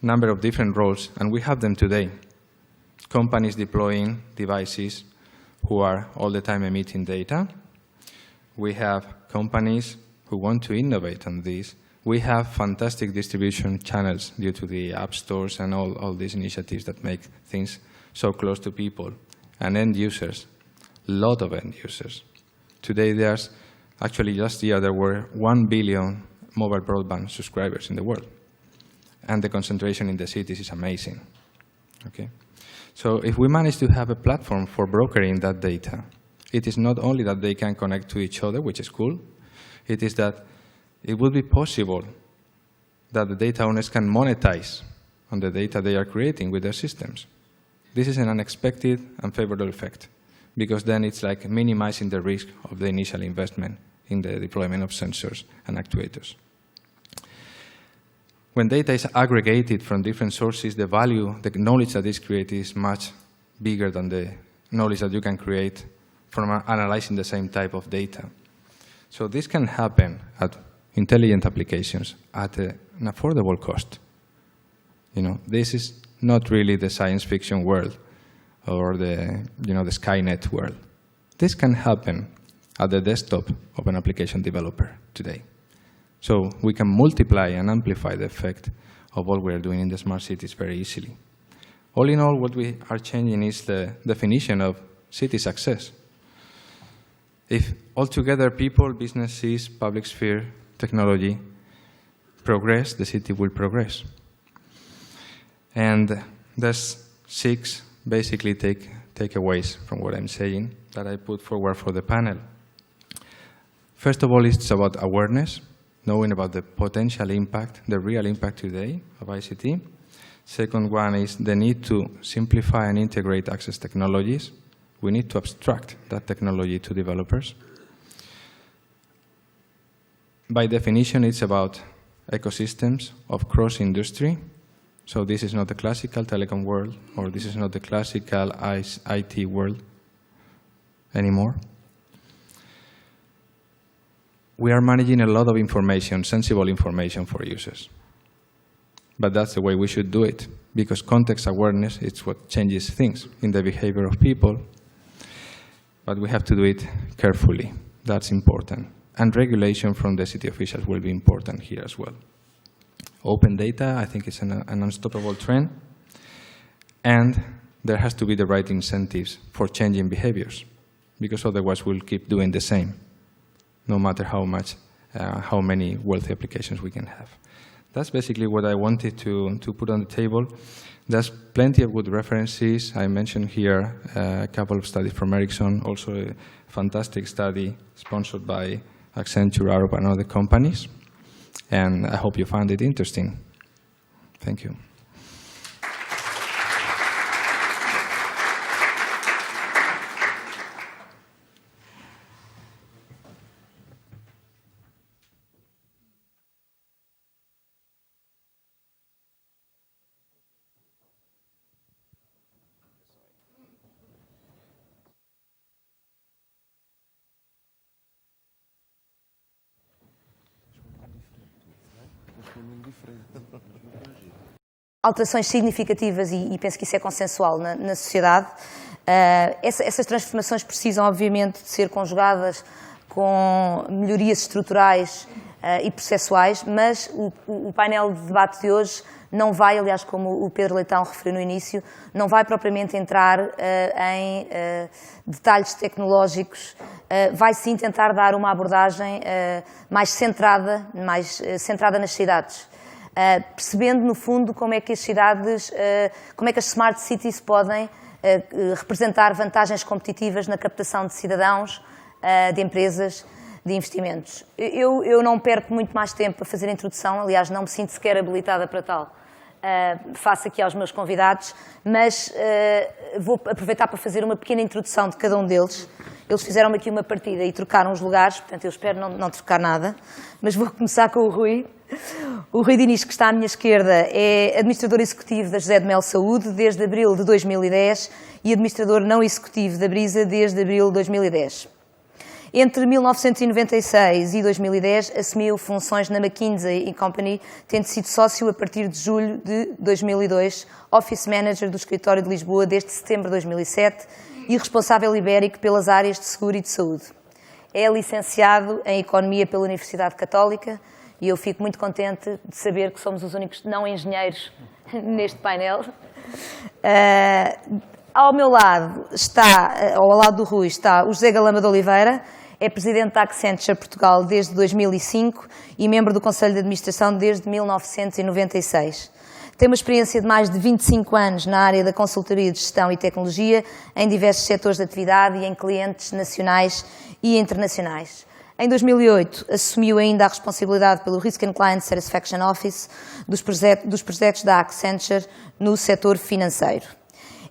number of different roles, and we have them today, companies deploying devices who are all the time emitting data. We have companies who want to innovate on this. We have fantastic distribution channels due to the app stores and all these initiatives that make things so close to people. And end users, a lot of end users. Today there's Actually, last year there were 1 billion mobile broadband subscribers in the world. And the concentration in the cities is amazing. Okay? So if we manage to have a platform for brokering that data, it is not only that they can connect to each other, which is cool, it is that it would be possible that the data owners can monetize on the data they are creating with their systems. This is an unexpected and favorable effect, because then it's like minimizing the risk of the initial investment in the deployment of sensors and actuators. When data is aggregated from different sources, the value, the knowledge that is created is much bigger than the knowledge that you can create from analyzing the same type of data. So this can happen at intelligent applications at an affordable cost. You know, this is not really the science fiction world or the Skynet world. This can happen at the desktop of an application developer today. So we can multiply and amplify the effect of what we are doing in the smart cities very easily. All in all, what we are changing is the definition of city success. If altogether people, businesses, public sphere, technology progress, the city will progress. And there's 6 basically takeaways from what I'm saying that I put forward for the panel. First of all, it's about awareness, knowing about the potential impact, the real impact today of ICT. Second one is the need to simplify and integrate access technologies. We need to abstract that technology to developers. By definition, it's about ecosystems of cross-industry. So this is not the classical telecom world, or this is not the classical IT world anymore. We are managing a lot of information, sensible information for users. But that's the way we should do it, because context awareness is what changes things in the behavior of people. But we have to do it carefully. That's important. And regulation from the city officials will be important here as well. Open data, I think, is an unstoppable trend. And there has to be the right incentives for changing behaviors, because otherwise we'll keep doing the same, no matter how many wealthy applications we can have. That's basically what I wanted to put on the table. There's plenty of good references. I mentioned here a couple of studies from Ericsson, also a fantastic study sponsored by Accenture, Arup, and other companies. And I hope you found it interesting. Thank you. Alterações significativas, e penso que isso é consensual na sociedade. Essas transformações precisam, obviamente, de ser conjugadas com melhorias estruturais e processuais, mas o painel de debate de hoje não vai, aliás, como o Pedro Leitão referiu no início, não vai propriamente entrar em detalhes tecnológicos, vai sim tentar dar uma abordagem mais centrada nas cidades. Percebendo, no fundo, como é que as cidades, como é que as smart cities podem representar vantagens competitivas na captação de cidadãos, de empresas, de investimentos. Eu não perco muito mais tempo a fazer a introdução, aliás, não me sinto sequer habilitada para tal, face aqui aos meus convidados, mas vou aproveitar para fazer uma pequena introdução de cada um deles. Eles fizeram aqui uma partida e trocaram os lugares, portanto eu espero não trocar nada, mas vou começar com o Rui. O Rui Diniz, que está à minha esquerda, é administrador executivo da José de Mel Saúde desde abril de 2010 e administrador não executivo da Brisa desde abril de 2010. Entre 1996 e 2010 assumiu funções na McKinsey & Company, tendo sido sócio a partir de julho de 2002, Office Manager do escritório de Lisboa desde setembro de 2007 e responsável ibérico pelas áreas de seguro e de saúde. É licenciado em Economia pela Universidade Católica e eu fico muito contente de saber que somos os únicos não engenheiros neste painel. Ao meu lado está, ao lado do Rui, está o José Galamba de Oliveira, É presidente da Accenture Portugal desde 2005 e membro do Conselho de Administração desde 1996. Tem uma experiência de mais de 25 anos na área da consultoria de gestão e tecnologia em diversos setores de atividade e em clientes nacionais e internacionais. Em 2008, assumiu ainda a responsabilidade pelo Risk and Client Satisfaction Office dos projetos da Accenture no setor financeiro.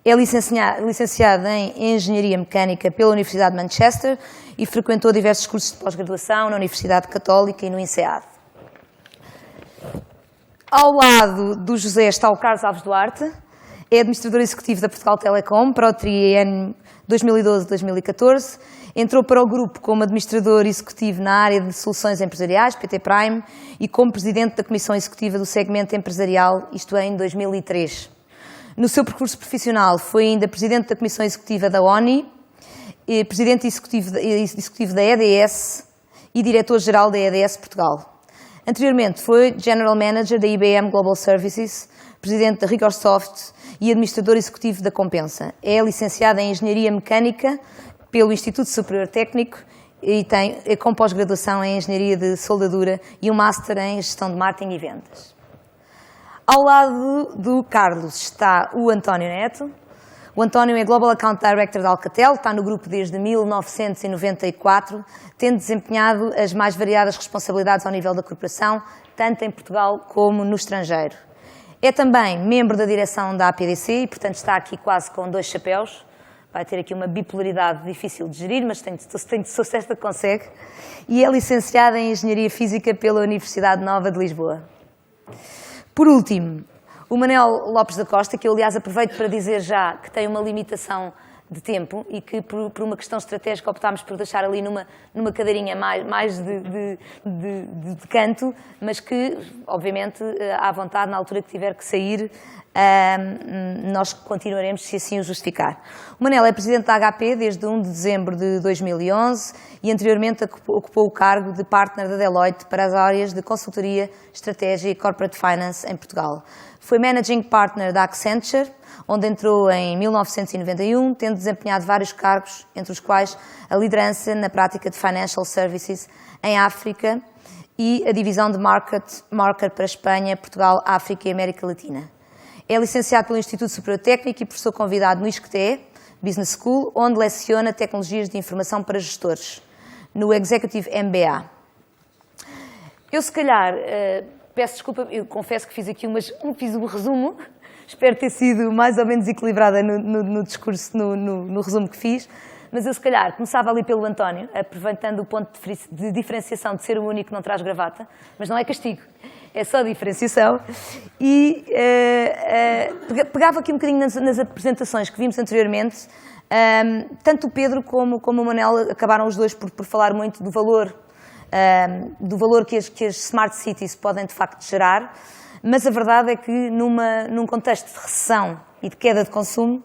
É licenciado em Engenharia Mecânica pela Universidade de Manchester e frequentou diversos cursos de pós-graduação na Universidade Católica e no INSEAD. Ao lado do José está o Carlos Alves Duarte, é administrador executivo da Portugal Telecom para o triênio 2012-2014, entrou para o grupo como administrador executivo na área de soluções empresariais, PT Prime, e como presidente da Comissão Executiva do segmento empresarial, isto é, em 2003. No seu percurso profissional foi ainda presidente da Comissão Executiva da ONI, presidente executivo da EDS e diretor-geral da EDS Portugal. Anteriormente foi General Manager da IBM Global Services, presidente da Rigorsoft e administrador executivo da Compensa. É licenciado em Engenharia Mecânica pelo Instituto Superior Técnico e tem com pós-graduação em Engenharia de Soldadura e um Master em Gestão de Marketing e Vendas. Ao lado do Carlos está o António Neto. O António é Global Account Director da Alcatel, está no grupo desde 1994, tendo desempenhado as mais variadas responsabilidades ao nível da corporação, tanto em Portugal como no estrangeiro. É também membro da direção da APDC e, portanto, está aqui quase com dois chapéus. Vai ter aqui uma bipolaridade difícil de gerir, mas sou certa que consegue. E é licenciado em Engenharia Física pela Universidade Nova de Lisboa. Por último, o Manel Lopes da Costa, que eu, aliás, aproveito para dizer já que tem uma limitação de tempo e que, por uma questão estratégica, optámos por deixar ali numa cadeirinha mais de canto, mas que, obviamente, à vontade, na altura que tiver que sair, nós continuaremos, se assim o justificar. O Manel é presidente da HP desde 1 de dezembro de 2011 e anteriormente ocupou o cargo de partner da Deloitte para as áreas de consultoria, estratégia e corporate finance em Portugal. Foi managing partner da Accenture, onde entrou em 1991, tendo desempenhado vários cargos, entre os quais a liderança na prática de Financial Services em África e a divisão de Market para Espanha, Portugal, África e América Latina. É licenciado pelo Instituto Superior Técnico e professor convidado no ISCTE Business School, onde leciona tecnologias de informação para gestores, no Executive MBA. Eu, se calhar, peço desculpa, eu confesso que fiz aqui fiz um resumo, espero ter sido mais ou menos equilibrada no discurso, no resumo que fiz, mas eu, se calhar, começava ali pelo António, aproveitando o ponto de diferenciação de ser o único que não traz gravata, mas não é castigo, é só diferenciação, e pegava aqui um bocadinho nas apresentações que vimos anteriormente, tanto o Pedro como o Manel acabaram os dois por falar muito do valor que as Smart Cities podem, de facto, gerar, mas a verdade é que num contexto de recessão e de queda de consumo,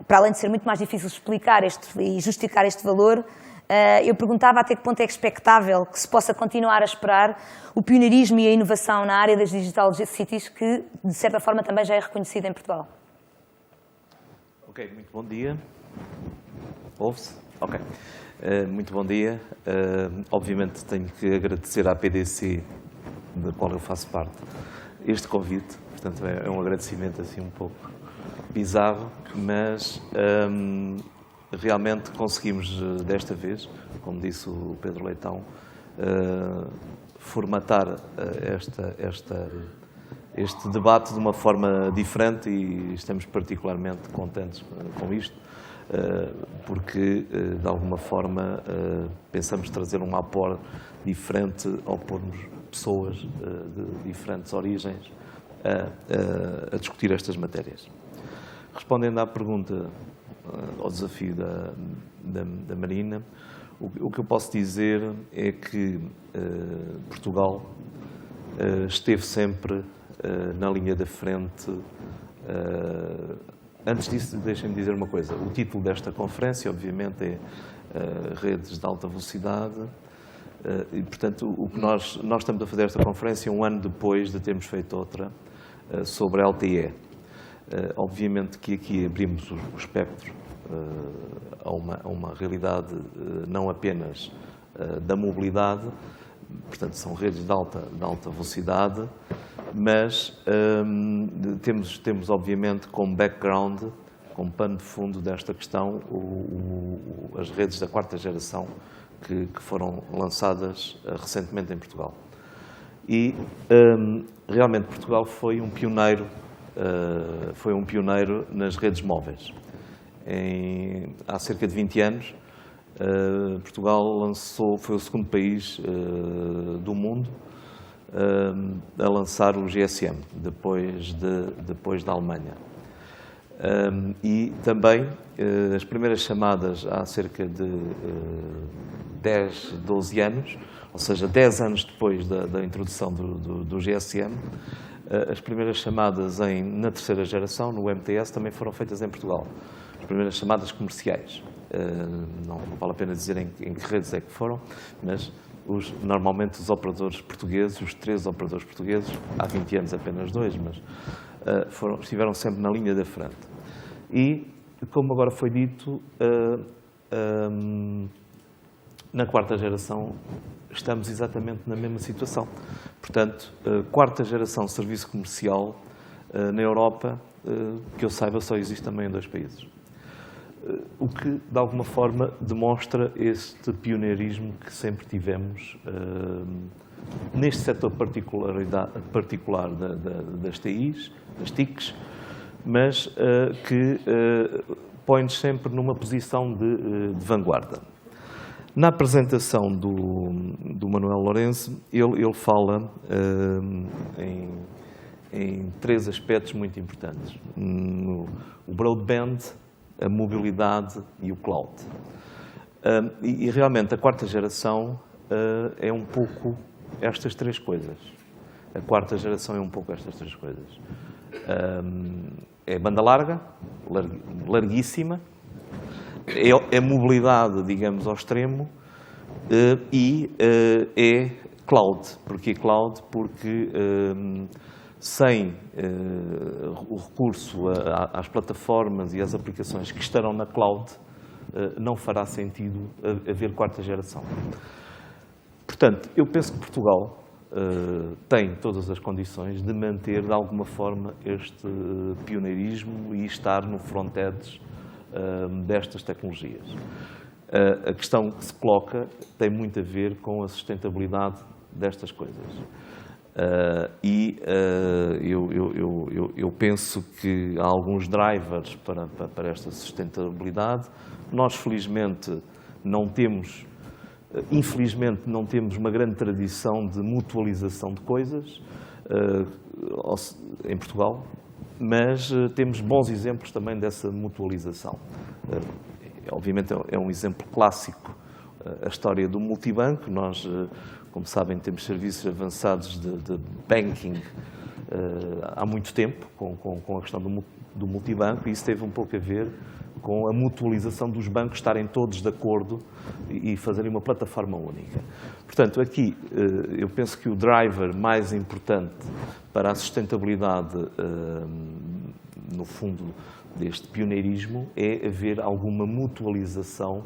para além de ser muito mais difícil explicar e justificar este valor, eu perguntava até que ponto é expectável que se possa continuar a esperar o pioneirismo e a inovação na área das Digital Cities, que, de certa forma, também já é reconhecida em Portugal. Ok, muito bom dia. Ouve-se? Ok. Muito bom dia. Obviamente tenho que agradecer à PDC, da qual eu faço parte, este convite. Portanto, é um agradecimento assim um pouco bizarro, mas realmente conseguimos desta vez, como disse o Pedro Leitão, formatar este debate de uma forma diferente e estamos particularmente contentes com isto, porque, de alguma forma, pensamos trazer um aporte diferente ao pormos pessoas de diferentes origens a discutir estas matérias. Respondendo à pergunta, ao desafio da Marina, o que eu posso dizer é que Portugal esteve sempre na linha da frente. Antes disso, deixem-me dizer uma coisa. O título desta conferência, obviamente, é Redes de Alta Velocidade. E, portanto, o que nós estamos a fazer esta conferência um ano depois de termos feito outra sobre a LTE. Obviamente que aqui abrimos o espectro a uma realidade não apenas da mobilidade, portanto são redes de alta velocidade, mas temos obviamente como background, como pano de fundo desta questão, as redes da quarta geração que foram lançadas recentemente em Portugal. E realmente Portugal foi um pioneiro nas redes móveis. Há cerca de 20 anos, Portugal foi o segundo país do mundo a lançar o GSM, depois da Alemanha. E também as primeiras chamadas há cerca de 10, 12 anos, ou seja, 10 anos depois da introdução do GSM, as primeiras chamadas na terceira geração, no MTS, também foram feitas em Portugal. As primeiras chamadas comerciais. Não vale a pena dizer em que redes é que foram, mas normalmente os operadores portugueses, os 3 operadores portugueses, há 20 anos apenas 2, mas estiveram sempre na linha da frente. E, como agora foi dito, na quarta geração estamos exatamente na mesma situação. Portanto, quarta geração de serviço comercial na Europa, que eu saiba, só existe também em 2 países. O que, de alguma forma, demonstra este pioneirismo que sempre tivemos neste setor particular das TIs, das TICs, mas que põe-nos sempre numa posição de vanguarda. Na apresentação do Manuel Lourenço, ele fala em 3 aspectos muito importantes. O broadband, a mobilidade e o cloud. E realmente a quarta geração é um pouco estas 3 coisas. A quarta geração é um pouco estas 3 coisas. É banda larga, larguíssima, é mobilidade, digamos, ao extremo, e é cloud. Porquê cloud? Porque sem o recurso às plataformas e às aplicações que estarão na cloud, não fará sentido haver quarta geração. Portanto, eu penso que Portugal tem todas as condições de manter, de alguma forma, este pioneirismo e estar no front-edge destas tecnologias. A questão que se coloca tem muito a ver com a sustentabilidade destas coisas. Eu penso que há alguns drivers para esta sustentabilidade. Nós, infelizmente, não temos uma grande tradição de mutualização de coisas em Portugal, mas temos bons exemplos também dessa mutualização. Obviamente é um exemplo clássico a história do multibanco. Nós, como sabem, temos serviços avançados de banking há muito tempo, com a questão do multibanco, e isso teve um pouco a ver com a mutualização dos bancos estarem todos de acordo e fazerem uma plataforma única. Portanto, aqui eu penso que o driver mais importante para a sustentabilidade, no fundo, deste pioneirismo é haver alguma mutualização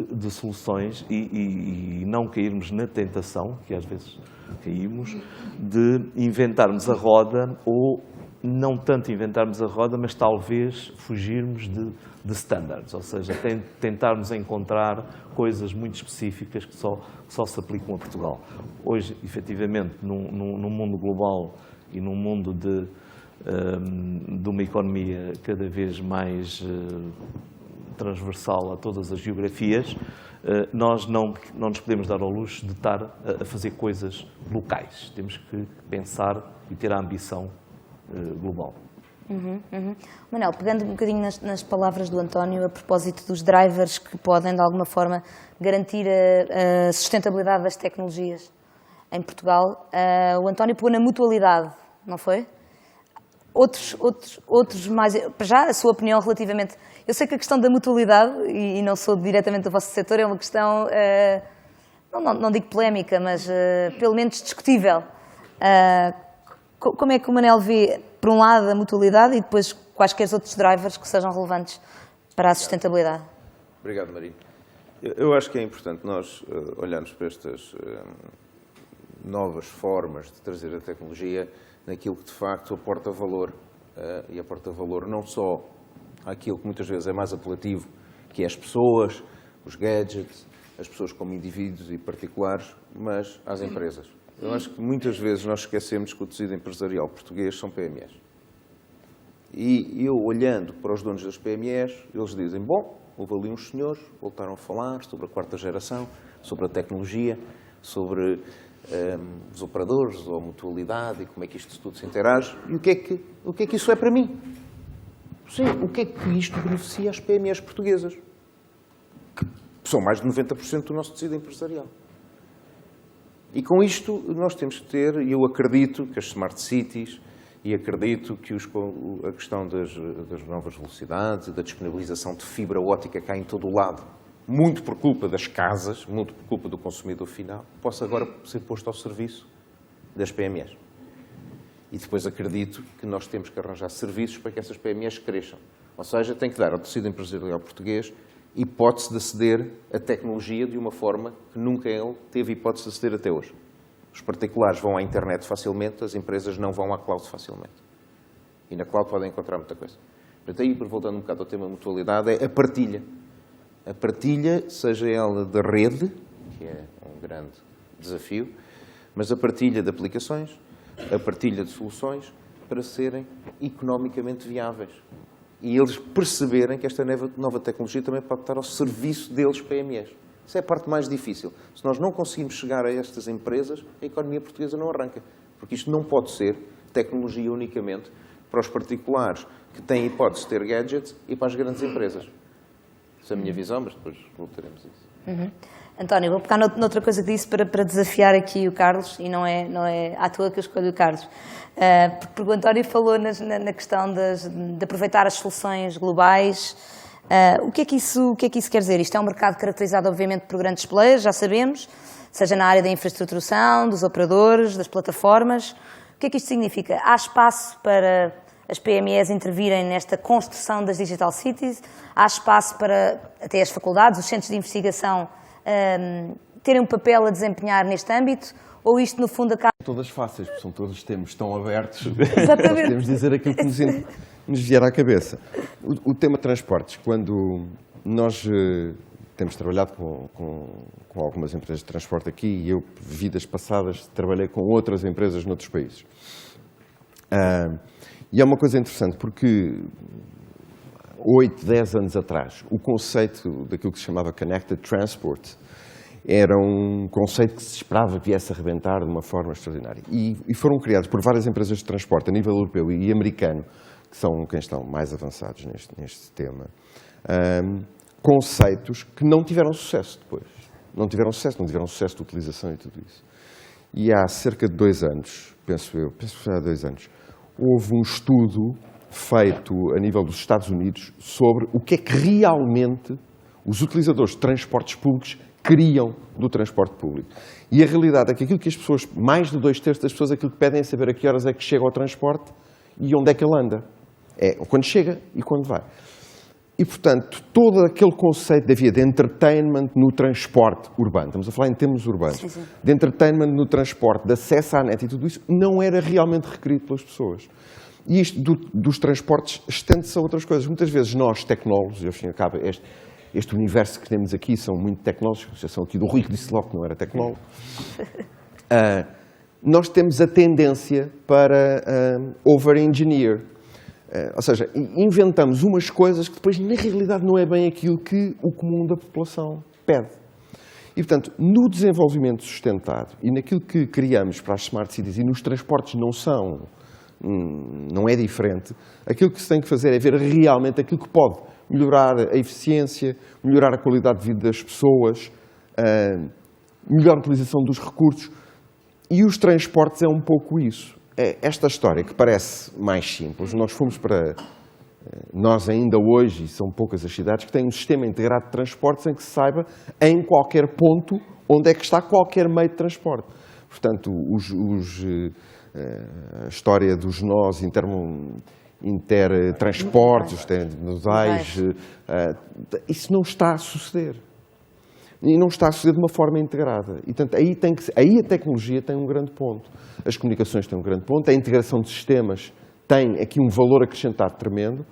de soluções e não cairmos na tentação, que às vezes caímos, de inventarmos a roda, ou não tanto inventarmos a roda, mas talvez fugirmos de standards, ou seja, tentarmos encontrar coisas muito específicas que só se aplicam a Portugal. Hoje, efetivamente, num mundo global e num mundo de uma economia cada vez mais transversal a todas as geografias, nós não nos podemos dar ao luxo de estar a fazer coisas locais. Temos que pensar e ter a ambição global. Manel, pegando um bocadinho nas palavras do António, a propósito dos drivers que podem, de alguma forma, garantir a sustentabilidade das tecnologias em Portugal, o António pôs na mutualidade, não foi? Outros mais... Para já, a sua opinião relativamente... Eu sei que a questão da mutualidade, e não sou diretamente do vosso setor, é uma questão, não digo polémica, mas pelo menos discutível. Como é que o Manel vê, por um lado, a mutualidade e depois quaisquer outros drivers que sejam relevantes para a sustentabilidade? Obrigado, Maria. Eu acho que é importante nós olharmos para estas novas formas de trazer a tecnologia naquilo que de facto aporta valor. E aporta valor não só àquilo que muitas vezes é mais apelativo, que é as pessoas, os gadgets, as pessoas como indivíduos e particulares, mas às empresas. Eu acho que muitas vezes nós esquecemos que o tecido empresarial português são PMEs. E eu, olhando para os donos das PMEs, eles dizem, bom, houve ali uns senhores, voltaram a falar sobre a quarta geração, sobre a tecnologia, sobre os operadores, ou a mutualidade, e como é que isto tudo se interage, e o que é que isso é para mim? Sim, o que é que isto beneficia as PMEs portuguesas? Que são mais de 90% do nosso tecido empresarial. E com isto nós temos que ter, e eu acredito que as Smart Cities, e acredito que a questão das novas velocidades e da disponibilização de fibra óptica cá em todo o lado, muito por culpa das casas, muito por culpa do consumidor final, possa agora ser posto ao serviço das PMEs. E depois acredito que nós temos que arranjar serviços para que essas PMEs cresçam. Ou seja, tem que dar ao tecido empresarial português hipótese de aceder à tecnologia de uma forma que nunca ele teve hipótese de aceder até hoje. Os particulares vão à internet facilmente, as empresas não vão à cloud facilmente. E na cloud podem encontrar muita coisa. Portanto, aí, voltando um bocado ao tema da mutualidade, é a partilha. A partilha, seja ela da rede, que é um grande desafio, mas a partilha de aplicações, a partilha de soluções para serem economicamente viáveis. E eles perceberem que esta nova tecnologia também pode estar ao serviço deles, PMEs. Isso é a parte mais difícil. Se nós não conseguimos chegar a estas empresas, a economia portuguesa não arranca. Porque isto não pode ser tecnologia unicamente para os particulares que têm hipótese de ter gadgets e para as grandes empresas. Essa é a minha visão, mas depois voltaremos a isso. António, vou pegar noutra coisa que disse para desafiar aqui o Carlos, e não é à toa que eu escolho o Carlos. Porque o António falou na questão de aproveitar as soluções globais. O que é que isso quer dizer? Isto é um mercado caracterizado, obviamente, por grandes players, já sabemos, seja na área da infraestruturação, dos operadores, das plataformas. O que é que isto significa? Há espaço para as PMEs intervirem nesta construção das Digital Cities? Há espaço para até as faculdades, os centros de investigação, terem um papel a desempenhar neste âmbito? Ou isto, no fundo, acaba... Todas fáceis, porque são todos os temas tão abertos. Exatamente. Nós temos de dizer aquilo que nos vier à cabeça. O tema transportes, quando nós temos trabalhado com algumas empresas de transporte aqui, e eu, vidas passadas, trabalhei com outras empresas noutros países. E é uma coisa interessante, porque 8, 10 anos atrás, o conceito daquilo que se chamava Connected Transport era um conceito que se esperava que viesse a arrebentar de uma forma extraordinária. E foram criados por várias empresas de transporte a nível europeu e americano, que são quem estão mais avançados neste tema, conceitos que não tiveram sucesso depois. Não tiveram sucesso de utilização e tudo isso. E há cerca de 2 anos, penso que foi há 2 anos, houve um estudo feito a nível dos Estados Unidos sobre o que é que realmente os utilizadores de transportes públicos queriam do transporte público. E a realidade é que aquilo que as pessoas, mais de 2/3 das pessoas, aquilo que pedem é saber a que horas é que chega ao transporte e onde é que ele anda. É quando chega e quando vai. E, portanto, todo aquele conceito de havia de entertainment no transporte urbano, estamos a falar em termos urbanos, Sim. de entertainment no transporte, de acesso à net e tudo isso, não era realmente requerido pelas pessoas. E isto dos transportes estende-se a outras coisas. Muitas vezes nós, tecnólogos, ao fim e ao cabo, este universo que temos aqui são muito tecnológicos, já são aqui do Rui que disse logo que não era tecnólogo. Nós temos a tendência para over-engineer. Ou seja, inventamos umas coisas que depois, na realidade, não é bem aquilo que o comum da população pede. E, portanto, no desenvolvimento sustentado e naquilo que criamos para as Smart Cities e nos transportes não é diferente, aquilo que se tem que fazer é ver realmente aquilo que pode melhorar a eficiência, melhorar a qualidade de vida das pessoas, melhor utilização dos recursos. E os transportes é um pouco isso. Esta história que parece mais simples, nós ainda hoje, e são poucas as cidades, que têm um sistema integrado de transportes em que se saiba em qualquer ponto onde é que está qualquer meio de transporte. Portanto, a história dos nós intertransportes, intermodais. Isso não está a suceder. E não está a suceder de uma forma integrada. E, portanto, aí a tecnologia tem um grande ponto. As comunicações têm um grande ponto, a integração de sistemas tem aqui um valor acrescentado tremendo,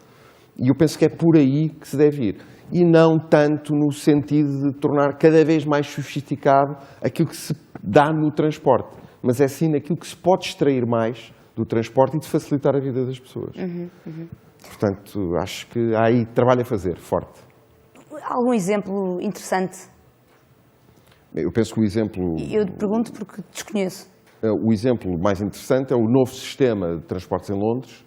e eu penso que é por aí que se deve ir. E não tanto no sentido de tornar cada vez mais sofisticado aquilo que se dá no transporte, mas é sim naquilo que se pode extrair mais do transporte e de facilitar a vida das pessoas. Portanto, acho que há aí trabalho a fazer, forte. Algum exemplo interessante? Eu penso que o exemplo... Eu pergunto porque desconheço. O exemplo mais interessante é o novo sistema de transportes em Londres,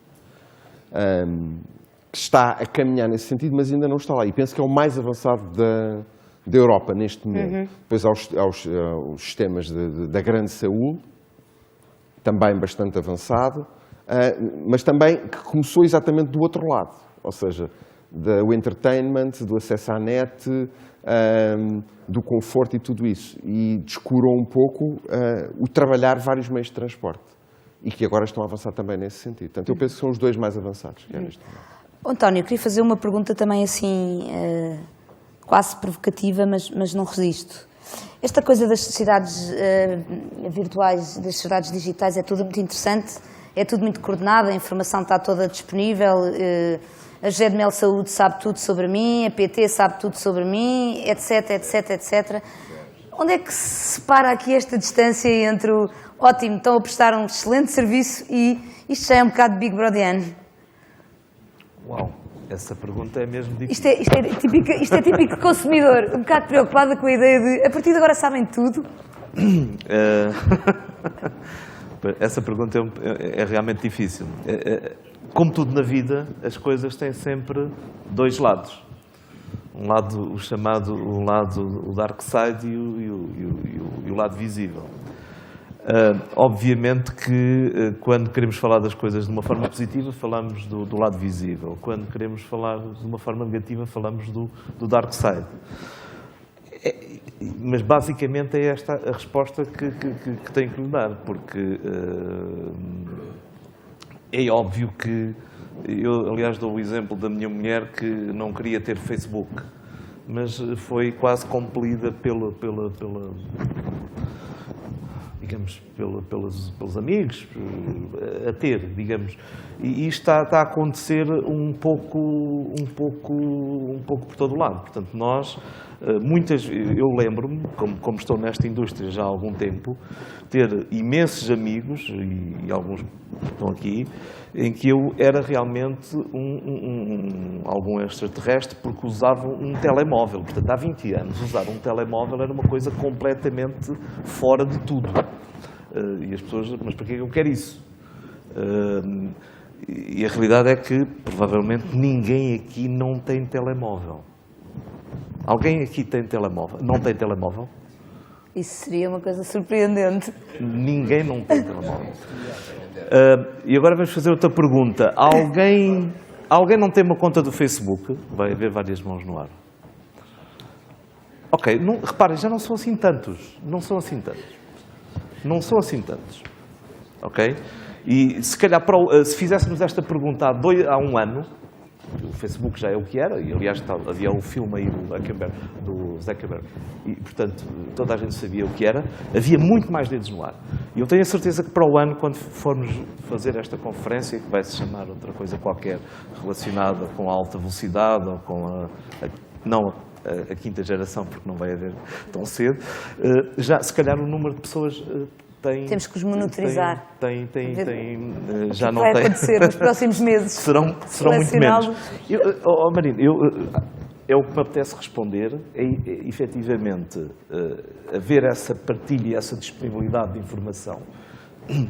que está a caminhar nesse sentido, mas ainda não está lá. E penso que é o mais avançado da Europa neste momento. Depois há os sistemas da grande Seul, também bastante avançado, mas também que começou exatamente do outro lado, ou seja, do entertainment, do acesso à net, do conforto e tudo isso. E descurou um pouco o trabalhar vários meios de transporte. E que agora estão a avançar também nesse sentido. Portanto, eu penso que são os dois mais avançados que há neste momento. António, queria fazer uma pergunta também assim, quase provocativa, mas não resisto. Esta coisa das sociedades virtuais, das sociedades digitais, é tudo muito interessante, é tudo muito coordenado, a informação está toda disponível, a José de Mel Saúde sabe tudo sobre mim, a PT sabe tudo sobre mim, etc, etc, etc. Onde é que se separa aqui esta distância entre o ótimo, estão a prestar um excelente serviço e isto já é um bocado de Big Brother? Uau, essa pergunta é mesmo difícil. Isto é típico de consumidor, um bocado preocupada com a ideia de, a partir de agora sabem tudo? Essa pergunta é realmente difícil. Como tudo na vida, as coisas têm sempre dois lados. Um lado, o dark side e o lado visível. Obviamente que quando queremos falar das coisas de uma forma positiva, falamos do lado visível. Quando queremos falar de uma forma negativa, falamos do dark side. Mas basicamente é esta a resposta que tenho que lhe dar, porque é óbvio que eu, aliás, dou o exemplo da minha mulher que não queria ter Facebook, mas foi quase compelida pelos amigos a ter, digamos, e isto está a acontecer um pouco por todo o lado. Portanto, nós, eu lembro-me, como estou nesta indústria já há algum tempo, ter imensos amigos, e alguns estão aqui, em que eu era realmente algum extraterrestre porque usavam um telemóvel. Portanto, há 20 anos, usar um telemóvel era uma coisa completamente fora de tudo. E as pessoas, mas para que eu quero isso? E a realidade é que, provavelmente, ninguém aqui não tem telemóvel. Alguém aqui tem telemóvel? Não tem telemóvel? Isso seria uma coisa surpreendente. Ninguém não tem telemóvel. E agora vamos fazer outra pergunta. Alguém não tem uma conta do Facebook? Vai haver várias mãos no ar. Ok, reparem, já não são assim tantos. Não são assim tantos. Ok? E se calhar, se fizéssemos esta pergunta há um ano, o Facebook já é o que era, e aliás havia o filme aí do Zuckerberg, e portanto toda a gente sabia o que era, havia muito mais dedos no ar. E eu tenho a certeza que para o ano, quando formos fazer esta conferência, que vai se chamar outra coisa qualquer relacionada com a alta velocidade ou com a quinta geração, porque não vai haver tão cedo, já se calhar o número de pessoas temos que os monitorizar. Já não vai tem. acontecer nos próximos meses. serão muito menos. Marino, é o que me apetece responder, efetivamente, haver essa partilha e essa disponibilidade de informação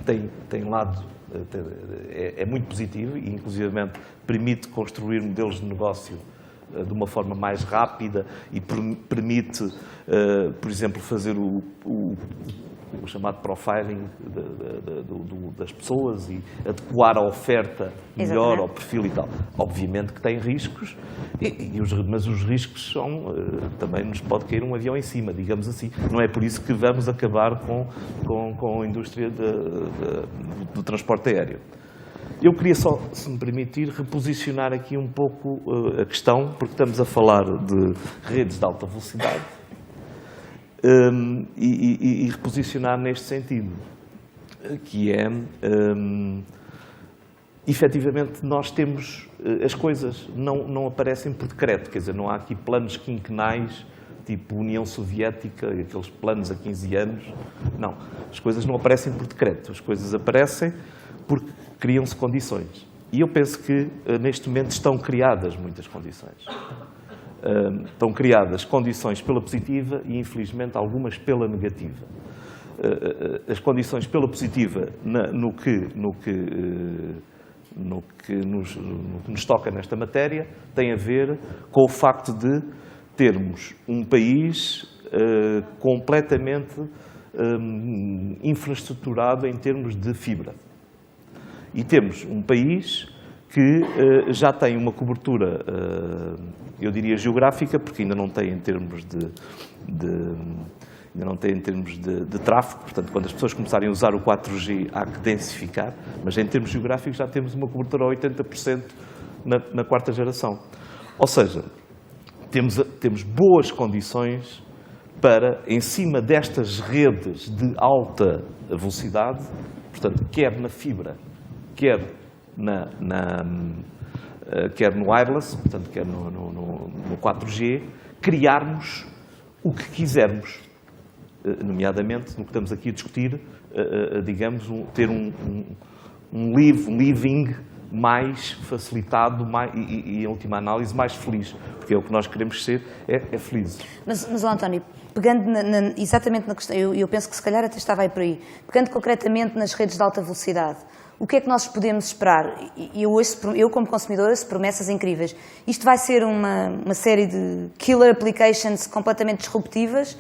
tem lado, é muito positivo e, inclusivamente, permite construir modelos de negócio de uma forma mais rápida e permite, por exemplo, fazer o chamado profiling das pessoas e adequar a oferta melhor ao perfil e tal. Obviamente que tem riscos, mas os riscos são, também nos pode cair um avião em cima, digamos assim. Não é por isso que vamos acabar com a indústria do transporte aéreo. Eu queria só, se me permitir, reposicionar aqui um pouco a questão, porque estamos a falar de redes de alta velocidade, e reposicionar neste sentido, que é, efetivamente, nós temos, as coisas não aparecem por decreto, quer dizer, não há aqui planos quinquenais, tipo União Soviética, aqueles planos a 15 anos, não. As coisas não aparecem por decreto, as coisas aparecem porque criam-se condições. E eu penso que, neste momento, estão criadas muitas condições. Estão criadas condições pela positiva e, infelizmente, algumas pela negativa. As condições pela positiva no que nos toca nesta matéria tem a ver com o facto de termos um país completamente infraestruturado em termos de fibra. E temos um país que já tem uma cobertura, eu diria geográfica, porque ainda não tem em termos de tráfego, portanto, quando as pessoas começarem a usar o 4G há que densificar, mas em termos geográficos já temos uma cobertura a 80% na quarta geração. Ou seja, temos boas condições para, em cima destas redes de alta velocidade, portanto, quer na fibra, quer no wireless, portanto, quer no 4G, criarmos o que quisermos, nomeadamente, no que estamos aqui a discutir, digamos, ter um living mais facilitado e, em última análise, mais feliz, porque é o que nós queremos ser, é felizes. Mas António, pegando exatamente na questão, eu penso que se calhar até estava aí por aí, pegando concretamente nas redes de alta velocidade, o que é que nós podemos esperar? Eu como consumidora, ouço promessas incríveis. Isto vai ser uma série de killer applications completamente disruptivas,